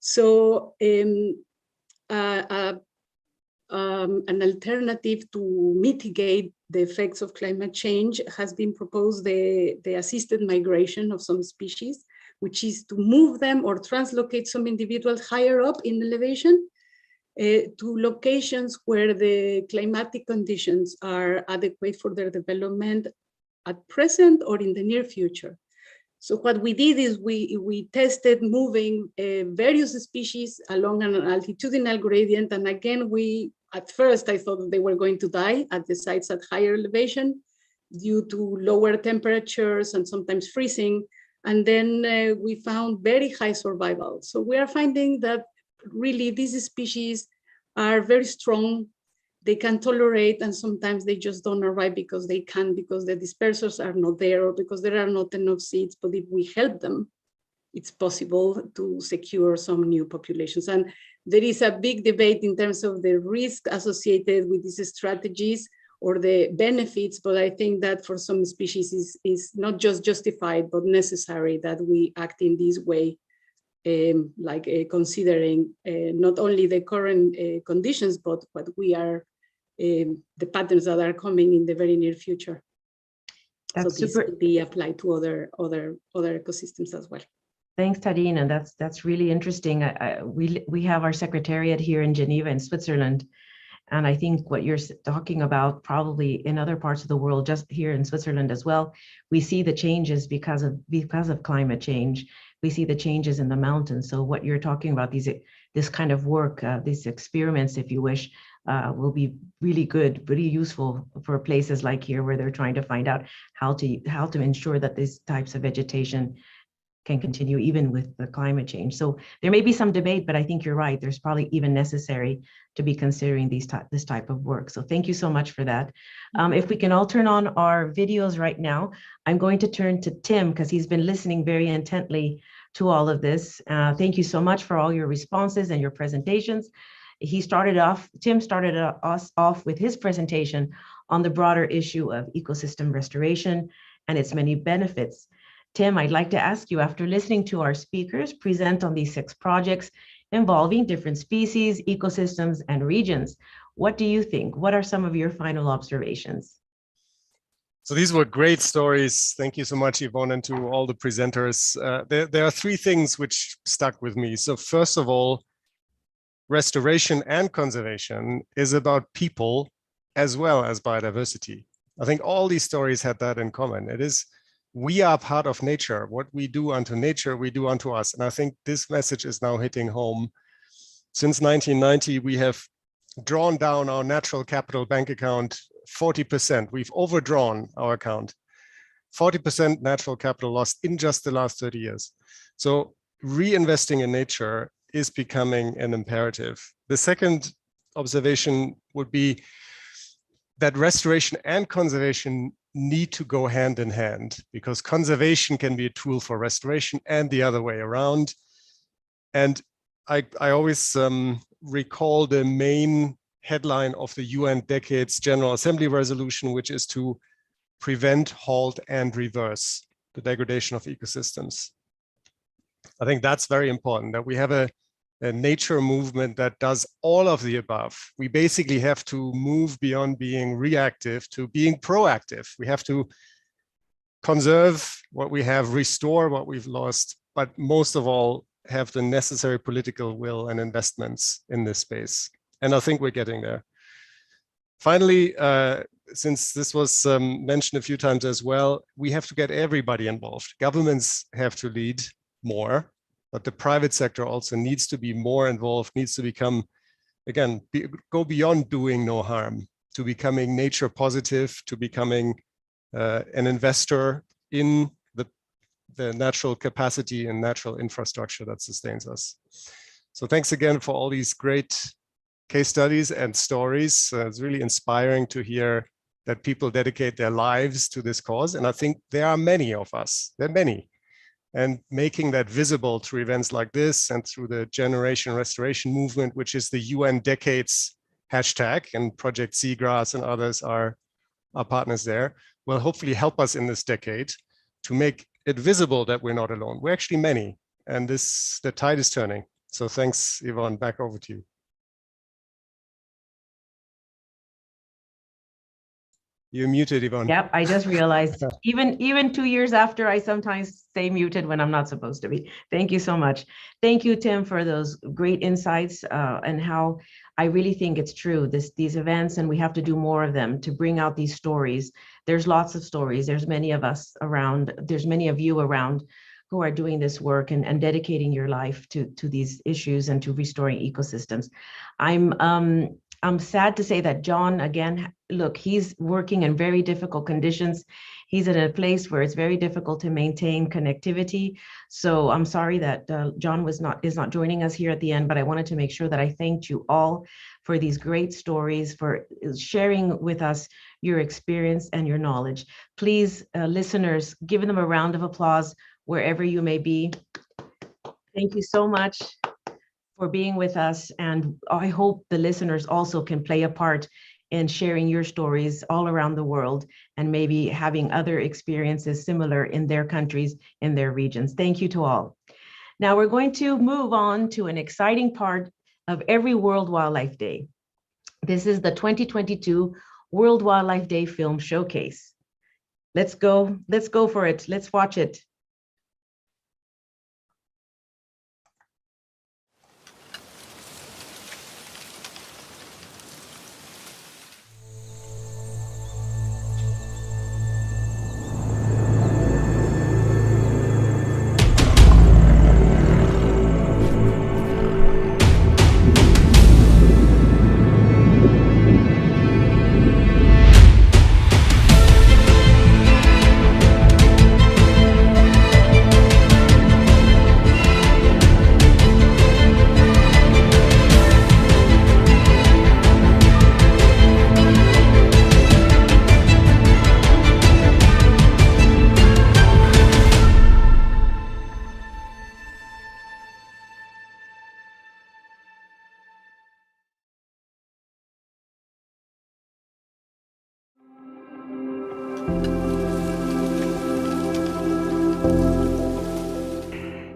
So an alternative to mitigate the effects of climate change has been proposed, the assisted migration of some species, which is to move them or translocate some individuals higher up in elevation to locations where the climatic conditions are adequate for their development at present or in the near future. So what we did is we tested moving various species along an altitudinal gradient. And again, at first I thought that they were going to die at the sites at higher elevation due to lower temperatures and sometimes freezing. And then we found very high survival. So we are finding that really these species are very strong. They can tolerate, and sometimes they just don't arrive because they can, because the dispersers are not there or because there are not enough seeds. But if we help them, it's possible to secure some new populations. And there is a big debate in terms of the risk associated with these strategies or the benefits, but I think that for some species is not just justified, but necessary that we act in this way, considering not only the current conditions, but what we are, the patterns that are coming in the very near future. That's so this super. could be applied to other ecosystems as well. Thanks, Tadina. That's really interesting. We have our secretariat here in Geneva in Switzerland. And I think what you're talking about probably in other parts of the world, just here in Switzerland as well, we see the changes because of climate change. We see the changes in the mountains. So what you're talking about, this kind of work, these experiments, if you wish, will be really good, really useful for places like here where they're trying to find out how to ensure that these types of vegetation can continue even with the climate change. So there may be some debate, but I think you're right. There's probably even necessary to be considering this type of work. So thank you so much for that. If we can all turn on our videos right now, I'm going to turn to Tim because he's been listening very intently to all of this. Thank you so much for all your responses and your presentations. Tim started us off with his presentation on the broader issue of ecosystem restoration and its many benefits. Tim, I'd like to ask you, after listening to our speakers present on these 6 projects involving different species, ecosystems, and regions, what do you think? What are some of your final observations? So these were great stories. Thank you so much, Yvonne, and to all the presenters. There are 3 things which stuck with me. So first of all, restoration and conservation is about people as well as biodiversity. I think all these stories had that in common. We are part of nature. What we do unto nature, we do unto us. And I think this message is now hitting home. Since 1990, we have drawn down our natural capital bank account 40%. We've overdrawn our account. 40% natural capital lost in just the last 30 years. So reinvesting in nature is becoming an imperative. The second observation would be that restoration and conservation need to go hand in hand, because conservation can be a tool for restoration and the other way around. And I always recall the main headline of the UN Decades General Assembly resolution, which is to prevent, halt, and reverse the degradation of ecosystems. I think that's very important, that we have a nature movement that does all of the above. We basically have to move beyond being reactive to being proactive. We have to conserve what we have, restore what we've lost, but most of all, have the necessary political will and investments in this space. And I think we're getting there. Finally, since this was mentioned a few times as well, we have to get everybody involved. Governments have to lead more, but the private sector also needs to be more involved, needs to become again, go beyond doing no harm to becoming nature positive, to becoming an investor in the natural capacity and natural infrastructure that sustains us. So thanks again for all these great case studies and stories. It's really inspiring to hear that people dedicate their lives to this cause. And I think there are many of us, there are many. And making that visible through events like this and through the Generation Restoration Movement, which is the UN Decades hashtag, and Project Seagrass and others are partners there, will hopefully help us in this decade to make it visible that we're not alone. We're actually many, and the tide is turning. So thanks, Yvonne, back over to you. You're muted, Yvonne. Yep, I just realized even 2 years after, I sometimes stay muted when I'm not supposed to be. Thank you so much. Thank you, Tim, for those great insights and how I really think it's true, these events, and we have to do more of them to bring out these stories. There's lots of stories. There's many of us around. There's many of you around who are doing this work and dedicating your life to these issues and to restoring ecosystems. I'm sad to say that John, again, look, he's working in very difficult conditions. He's at a place where it's very difficult to maintain connectivity. So I'm sorry that John is not joining us here at the end, but I wanted to make sure that I thanked you all for these great stories, for sharing with us your experience and your knowledge. Please, listeners, give them a round of applause wherever you may be. Thank you so much for being with us. And I hope the listeners also can play a part in sharing your stories all around the world and maybe having other experiences similar in their countries, in their regions. Thank you to all. Now we're going to move on to an exciting part of every World Wildlife Day. This is the 2022 World Wildlife Day Film Showcase. Let's go for it. Let's watch it.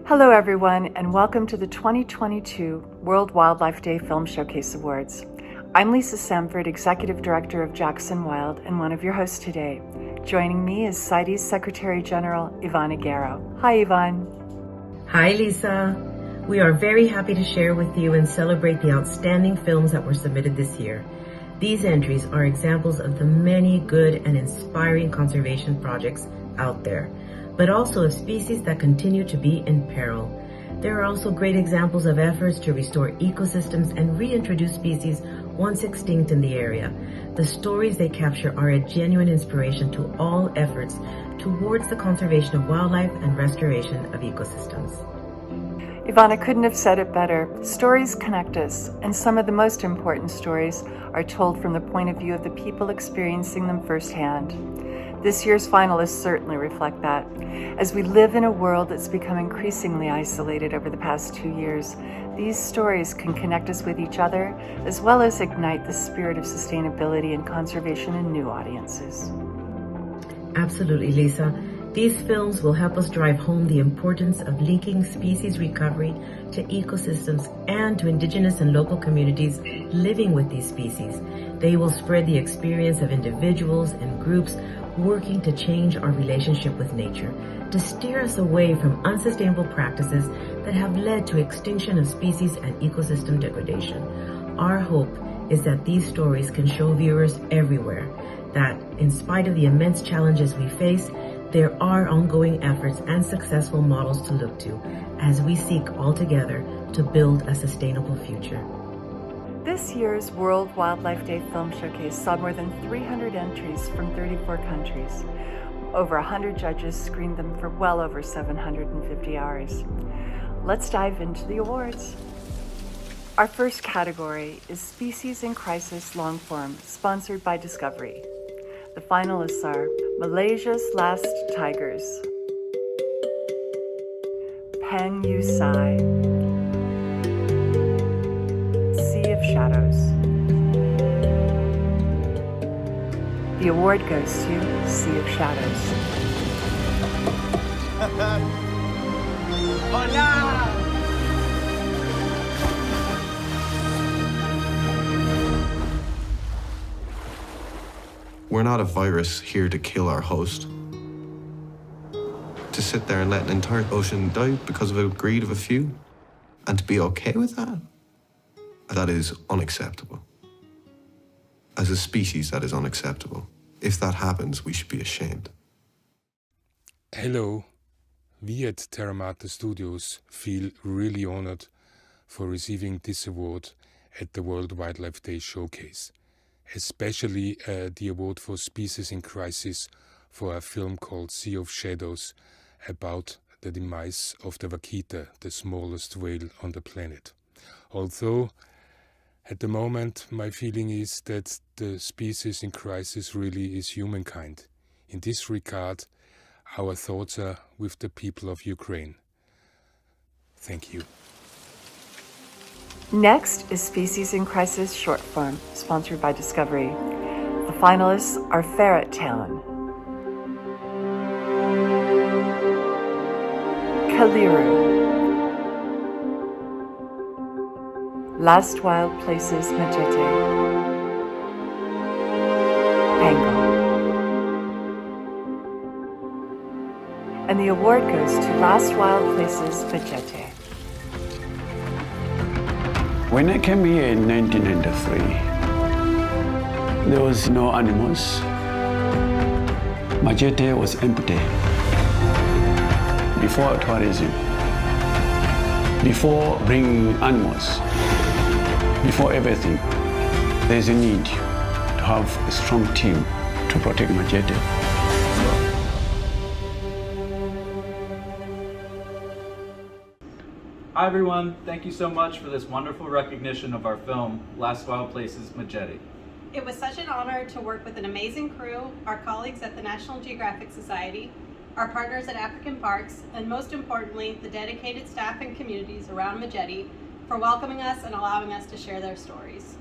Hello everyone, and welcome to the 2022 World Wildlife Day Film Showcase Awards. I'm Lisa Samford, Executive Director of Jackson Wild, and one of your hosts today. Joining me is CITES Secretary General Yvonne Aguero. Hi Yvonne. Hi Lisa. We are very happy to share with you and celebrate the outstanding films that were submitted this year. These entries are examples of the many good and inspiring conservation projects out there, but also of species that continue to be in peril. There are also great examples of efforts to restore ecosystems and reintroduce species once extinct in the area. The stories they capture are a genuine inspiration to all efforts towards the conservation of wildlife and restoration of ecosystems. Yvonne, I couldn't have said it better. Stories connect us, and some of the most important stories are told from the point of view of the people experiencing them firsthand. This year's finalists certainly reflect that. As we live in a world that's become increasingly isolated over the past 2 years, these stories can connect us with each other, as well as ignite the spirit of sustainability and conservation in new audiences. Absolutely, Lisa. These films will help us drive home the importance of linking species recovery to ecosystems and to indigenous and local communities living with these species. They will spread the experience of individuals and groups working to change our relationship with nature, to steer us away from unsustainable practices that have led to extinction of species and ecosystem degradation. Our hope is that these stories can show viewers everywhere that, in spite of the immense challenges we face, there are ongoing efforts and successful models to look to as we seek all together to build a sustainable future. This year's World Wildlife Day Film Showcase saw more than 300 entries from 34 countries. Over 100 judges screened them for well over 750 hours. Let's dive into the awards. Our first category is Species in Crisis Long Form, sponsored by Discovery. The finalists are Malaysia's Last Tigers, Peng Yu Sai, Sea of Shadows. The award goes to Sea of Shadows. Hola! We're not a virus here to kill our host. To sit there and let an entire ocean die because of the greed of a few, and to be okay with that is unacceptable. As a species, that is unacceptable. If that happens, we should be ashamed. Hello. We at Terramata Studios feel really honored for receiving this award at the World Wildlife Day Showcase. Especially the award for Species in Crisis for a film called Sea of Shadows about the demise of the vaquita, the smallest whale on the planet. Although, at the moment, my feeling is that the species in crisis really is humankind. In this regard, our thoughts are with the people of Ukraine. Thank you. Next is Species in Crisis Short Form, sponsored by Discovery. The finalists are Ferret Town, Kaliru, Last Wild Places Majete, Pango. And the award goes to Last Wild Places Majete. When I came here in 1993, there was no animals. Majete was empty. Before tourism, before bringing animals, before everything, there's a need to have a strong team to protect Majete. Hi everyone, thank you so much for this wonderful recognition of our film, Last Wild Places Majete. It was such an honor to work with an amazing crew, our colleagues at the National Geographic Society, our partners at African Parks, and most importantly, the dedicated staff and communities around Majete for welcoming us and allowing us to share their stories.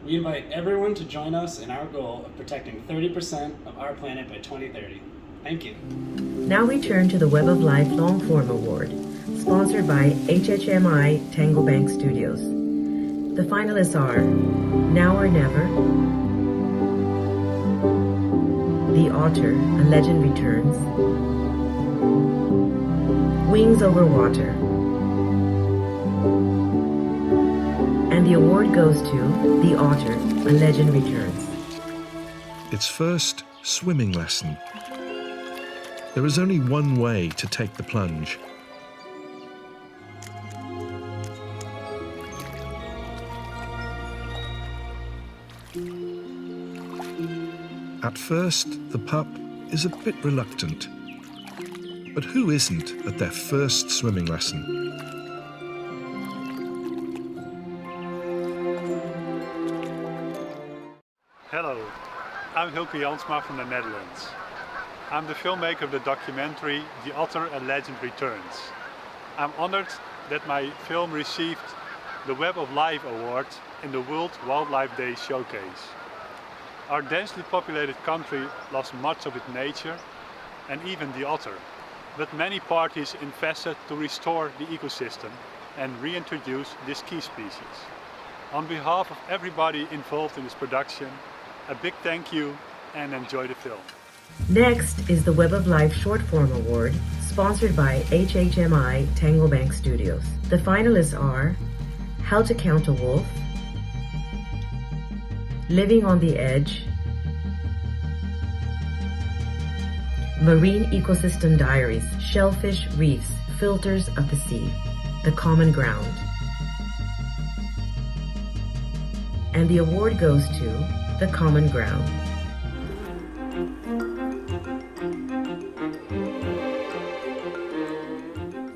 We invite everyone to join us in our goal of protecting 30% of our planet by 2030. Thank you. Now we turn to the Web of Life Long Form Award, sponsored by HHMI Tango Bank Studios. The finalists are Now or Never, The Otter, A Legend Returns, Wings Over Water, and the award goes to The Otter, A Legend Returns. Its first swimming lesson. There is only one way to take the plunge. At first, the pup is a bit reluctant. But who isn't at their first swimming lesson? Hello, I'm Hilke Jansma from the Netherlands. I'm the filmmaker of the documentary The Otter, A Legend Returns. I'm honored that my film received the Web of Life Award in the World Wildlife Day Showcase. Our densely populated country lost much of its nature and even the otter, but many parties invested to restore the ecosystem and reintroduce this key species. On behalf of everybody involved in this production, a big thank you and enjoy the film. Next is the Web of Life Short Form Award, sponsored by HHMI Tango Bank Studios. The finalists are How to Count a Wolf, Living on the Edge, Marine Ecosystem Diaries, Shellfish, Reefs, Filters of the Sea, The Common Ground. And the award goes to The Common Ground.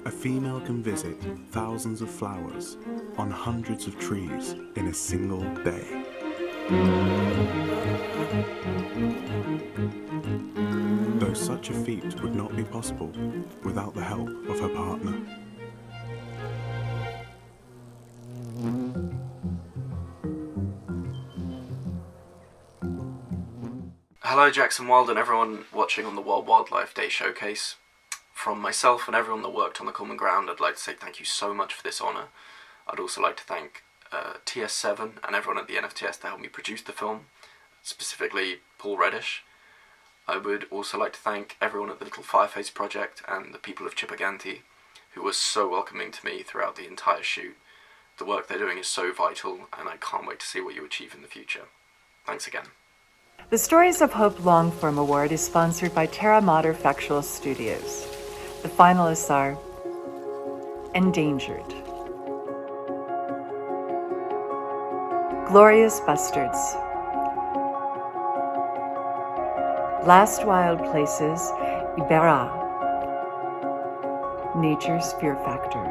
A female can visit thousands of flowers on hundreds of trees in a single day. Though such a feat would not be possible without the help of her partner. Hello Jackson Wild and everyone watching on the World Wildlife Day Showcase. From myself and everyone that worked on the Common Ground, I'd like to say thank you so much for this honour. I'd also like to thank TS7 and everyone at the NFTS that helped me produce the film, specifically Paul Reddish. I would also like to thank everyone at the Little Fireface Project and the people of Chipaganti, who were so welcoming to me throughout the entire shoot. The work they're doing is so vital, and I can't wait to see what you achieve in the future. Thanks again. The Stories of Hope Long-Form Award is sponsored by Terra Mater Factual Studios. The finalists are Endangered, Glorious Bustards, Last Wild Places, Iberá, Nature's Fear Factor.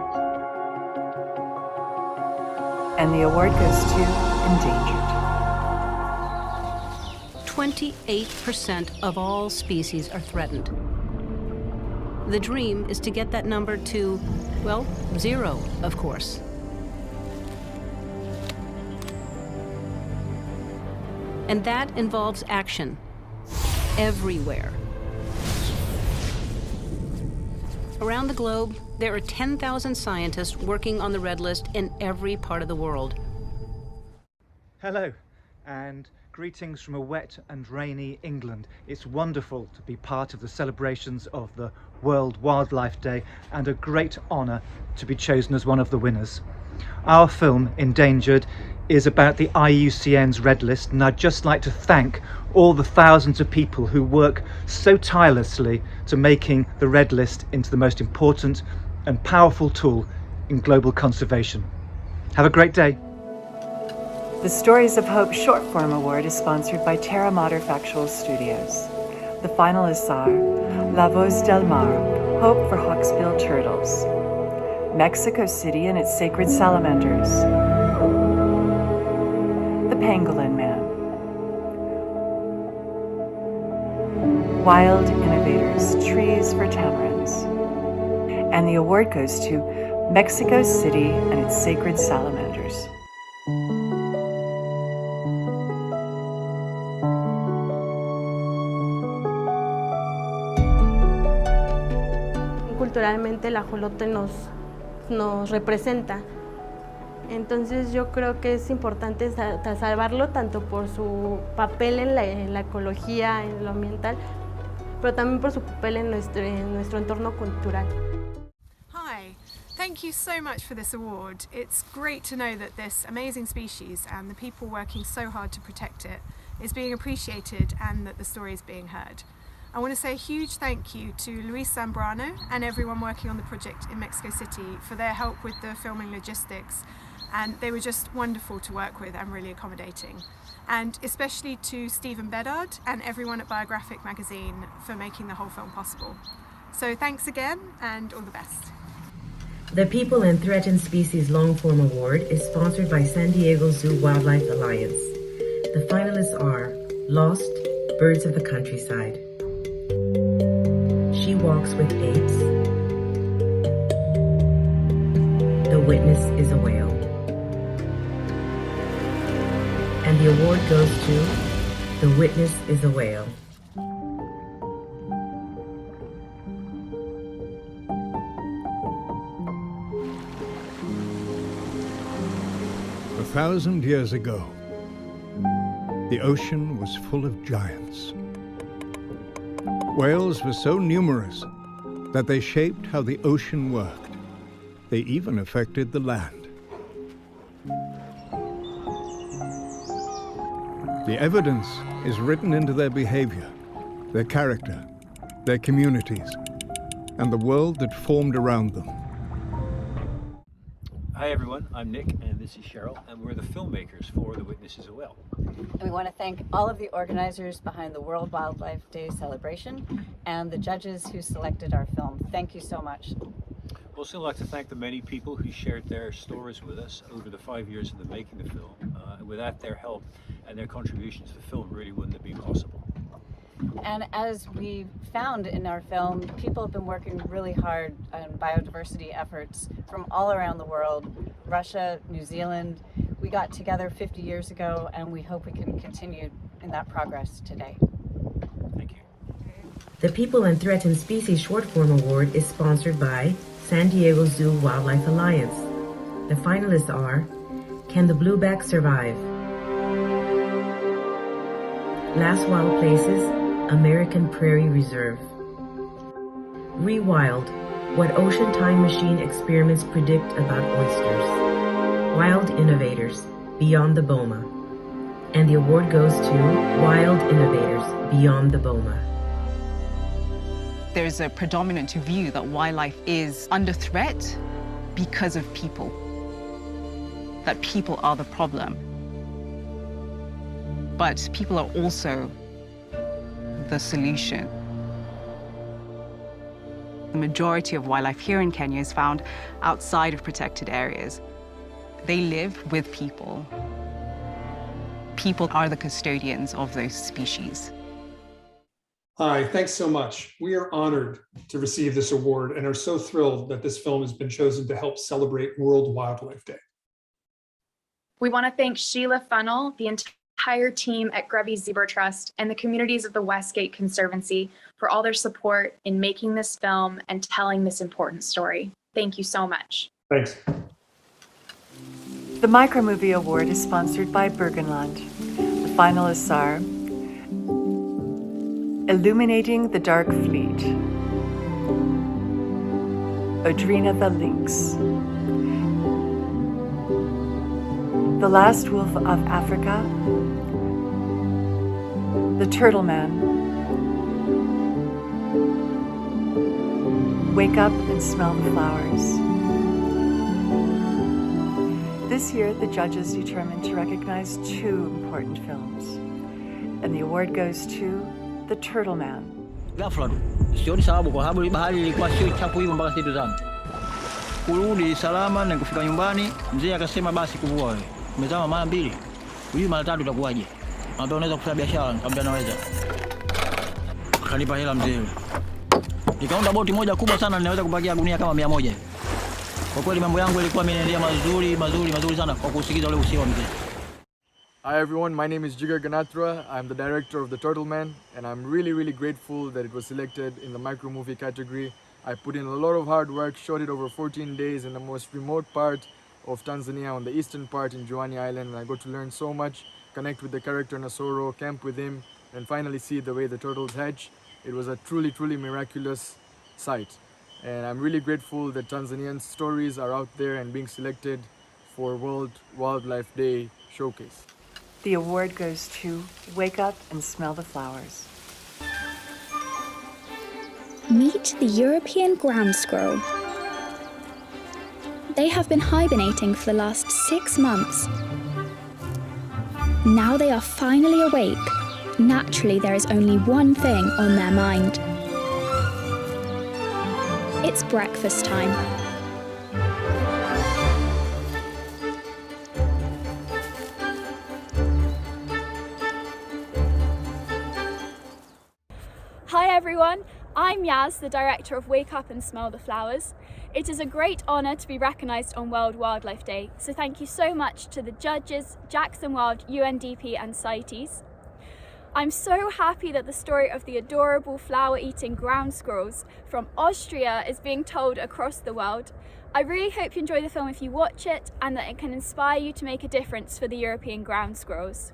And the award goes to Endangered. 28% of all species are threatened. The dream is to get that number to, well, 0, of course. And that involves action everywhere. Around the globe, there are 10,000 scientists working on the Red List in every part of the world. Hello, and greetings from a wet and rainy England. It's wonderful to be part of the celebrations of the World Wildlife Day and a great honour to be chosen as one of the winners. Our film, Endangered, is about the IUCN's Red List, and I'd just like to thank all the thousands of people who work so tirelessly to making the Red List into the most important and powerful tool in global conservation. Have a great day. The Stories of Hope Short Form Award is sponsored by Terra Mater Factual Studios. The finalists are La Voz del Mar, Hope for Hawksbill Turtles, Mexico City and its Sacred Salamanders, The Pangolin Man, Wild Innovators, Trees for Tamarins. And the award goes to Mexico City and its Sacred Salamanders. Culturalmente el ajolote nos representa. Entonces yo creo que es importante salvarlo tanto por su papel en la ecología, en lo ambiental, pero también por su papel en nuestro entorno cultural. Hi, thank you so much for this award. It's great to know that this amazing species and the people working so hard to protect it is being appreciated and that the story is being heard. I want to say a huge thank you to Luis Zambrano and everyone working on the project in Mexico City for their help with the filming logistics, and they were just wonderful to work with and really accommodating. And especially to Stephen Bedard and everyone at Biographic magazine for making the whole film possible. So thanks again and all the best. The People and Threatened Species Long-Form Award is sponsored by San Diego Zoo Wildlife Alliance. The finalists are Lost, Birds of the Countryside, She Walks with Apes, The Witness is a Whale. And the award goes to The Witness is a Whale. A 1,000 years ago, the ocean was full of giants. Whales were so numerous that they shaped how the ocean worked. They even affected the land. The evidence is written into their behavior, their character, their communities, and the world that formed around them. Hi everyone, I'm Nick, and This is Cheryl, and we're the filmmakers for The Witnesses as well. And we want to thank all of the organizers behind the World Wildlife Day celebration and the judges who selected our film. Thank you so much. We'd also like to thank the many people who shared their stories with us over the 5 years of the making of the film. Without their help and their contributions, the film really wouldn't have been possible. And as we found in our film, people have been working really hard on biodiversity efforts from all around the world, Russia, New Zealand. We got together 50 years ago, and we hope we can continue in that progress today. Thank you. The People and Threatened Species Short Form Award is sponsored by San Diego Zoo Wildlife Alliance. The finalists are Can the Blueback Survive? Last Wild Places, American Prairie Reserve. Rewild, What Ocean Time Machine Experiments Predict About Oysters. Wild Innovators, Beyond the Boma. And the award goes to Wild Innovators, Beyond the Boma. There's a predominant view that wildlife is under threat because of people, that people are the problem. But people are also the solution. The majority of wildlife here in Kenya is found outside of protected areas. They live with people. People are the custodians of those species. Hi, thanks so much. We are honored to receive this award and are so thrilled that this film has been chosen to help celebrate World Wildlife Day. We want to thank Sheila Funnell, the entire team at Grevy Zebra Trust, and the communities of the Westgate Conservancy for all their support in making this film and telling this important story. Thank you so much. Thanks. The Micromovie Award is sponsored by Burgenland. The finalists are Illuminating the Dark Fleet, Odrina the Lynx, The Last Wolf of Africa, The Turtle Man, Wake Up and Smell the Flowers. This year, the judges determined to recognize 2 important films, and the award goes to The Turtle Man. Ghafla tu sioni sababu, kwa sababu bahari ilikuwa sio chafu hivyo mpaka situ zangu kurudi salama na kufika nyumbani. Mzee akasema basi kuvua wewe umezama mara 2, hujui mara 3 utakuwaje? Ambaye unaweza kufanya biashara? Nikamwambia naweza. Akanipa hela mzee, nikaunda boti moja kubwa sana, ninaweza kupakia gunia kama 100. Kwa kweli mambo yangu yalikuwa yanaendelea mazuri sana kwa kusikiza ule usio wa mzee. Hi everyone, my name is Jigar Ganatra. I'm the director of The Turtle Man, and I'm really grateful that it was selected in the micro movie category. I put in a lot of hard work, shot it over 14 days in the most remote part of Tanzania, on the eastern part in Juani Island, and I got to learn so much, connect with the character Nasoro, camp with him, and finally see the way the turtles hatch. It was a truly miraculous sight. And I'm really grateful that Tanzanian stories are out there and being selected for World Wildlife Day showcase. The award goes to Wake Up and Smell the Flowers. Meet the European ground squirrel. They have been hibernating for the last 6 months. Now they are finally awake. Naturally, there is only one thing on their mind. It's breakfast time. Hi everyone, I'm Yaz, the director of Wake Up and Smell the Flowers. It is a great honour to be recognised on World Wildlife Day, so thank you so much to the judges, Jackson Wild, UNDP and CITES. I'm so happy that the story of the adorable flower-eating ground squirrels from Austria is being told across the world. I really hope you enjoy the film if you watch it, and that it can inspire you to make a difference for the European ground squirrels.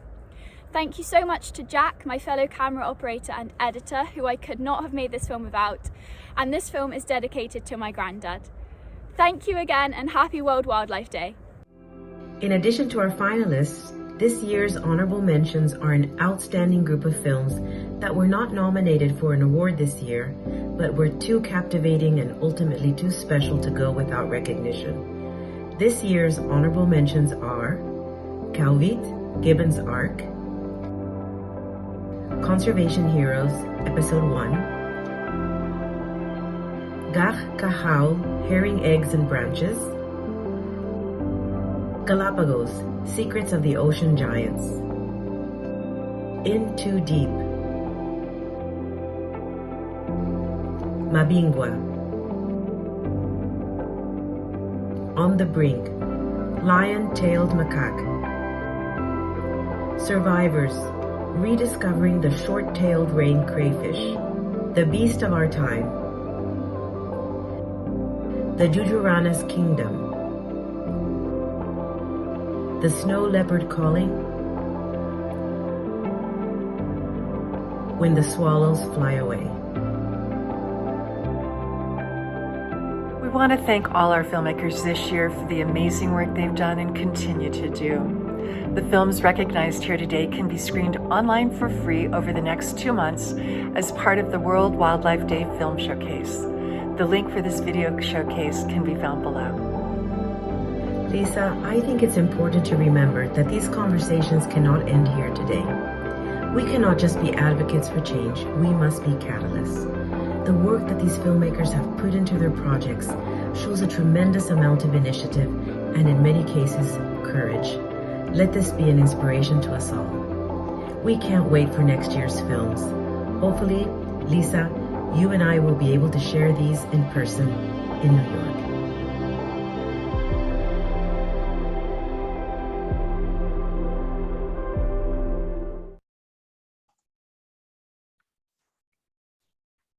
Thank you so much to Jack, my fellow camera operator and editor, who I could not have made this film without, and this film is dedicated to my granddad. Thank you again, and happy World Wildlife Day. In addition to our finalists, this year's honorable mentions are an outstanding group of films that were not nominated for an award this year, but were too captivating and ultimately too special to go without recognition. This year's honorable mentions are Calvit, Gibbon's Ark, Conservation Heroes, Episode 1, Gach Cahao, Herring Eggs and Branches, Galapagos, Secrets of the Ocean Giants, In Too Deep, Mabingwa, On the Brink, Lion-Tailed Macaque, Survivors, Rediscovering the Short-Tailed Rain Crayfish, The Beast of Our Time, The Jujuranus Kingdom, The Snow Leopard Calling, When the Swallows Fly Away. We want to thank all our filmmakers this year for the amazing work they've done and continue to do. The films recognized here today can be screened online for free over the next 2 months as part of the World Wildlife Day Film Showcase. The link for this video showcase can be found below. Lisa, I think it's important to remember that these conversations cannot end here today. We cannot just be advocates for change, we must be catalysts. The work that these filmmakers have put into their projects shows a tremendous amount of initiative and in many cases, courage. Let this be an inspiration to us all. We can't wait for next year's films. Hopefully, Lisa, you and I will be able to share these in person in New York.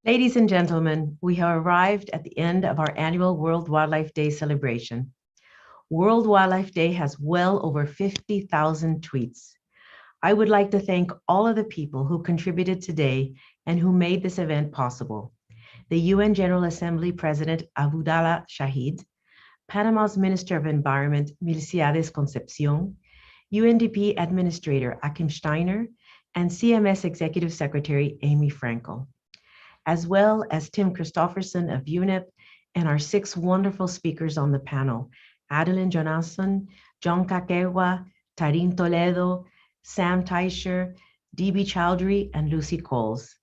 Ladies and gentlemen, we have arrived at the end of our annual World Wildlife Day celebration. World Wildlife Day has well over 50,000 tweets. I would like to thank all of the people who contributed today and who made this event possible. The UN General Assembly President Abdullah Shahid, Panama's Minister of Environment Milciades Concepcion, UNDP Administrator Achim Steiner, and CMS Executive Secretary Amy Frankel, as well as Tim Christofferson of UNEP and our 6 wonderful speakers on the panel, Adeline Jonasson, John Kakewa, Tarin Toledo, Sam Teicher, D.B. Chowdhury, and Lucy Coles.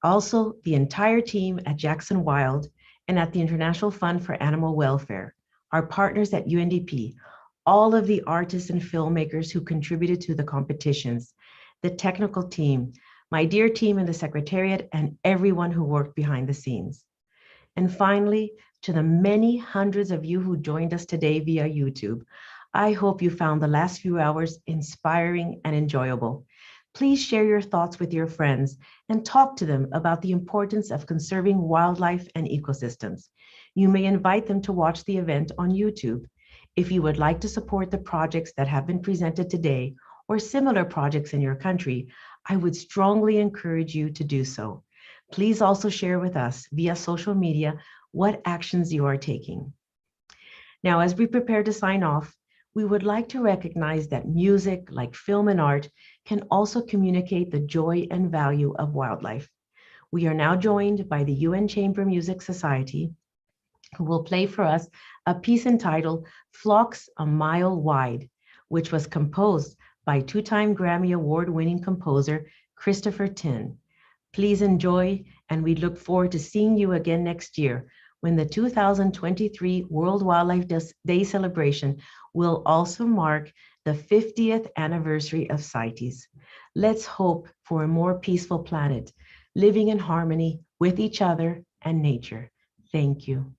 Also, the entire team at Jackson Wild and at the International Fund for Animal Welfare, our partners at UNDP, all of the artists and filmmakers who contributed to the competitions, the technical team, my dear team in the Secretariat, and everyone who worked behind the scenes. And finally, to the many hundreds of you who joined us today via YouTube, I hope you found the last few hours inspiring and enjoyable. Please share your thoughts with your friends and talk to them about the importance of conserving wildlife and ecosystems. You may invite them to watch the event on YouTube. If you would like to support the projects that have been presented today or similar projects in your country, I would strongly encourage you to do so. Please also share with us via social media what actions you are taking. Now, as we prepare to sign off, we would like to recognize that music, like film and art, can also communicate the joy and value of wildlife. We are now joined by the UN Chamber Music Society, who will play for us a piece entitled Flocks a Mile Wide, which was composed by 2-time Grammy Award-winning composer Christopher Tin. Please enjoy, and we look forward to seeing you again next year when the 2023 World Wildlife Day celebration will also mark the 50th anniversary of CITES. Let's hope for a more peaceful planet, living in harmony with each other and nature. Thank you.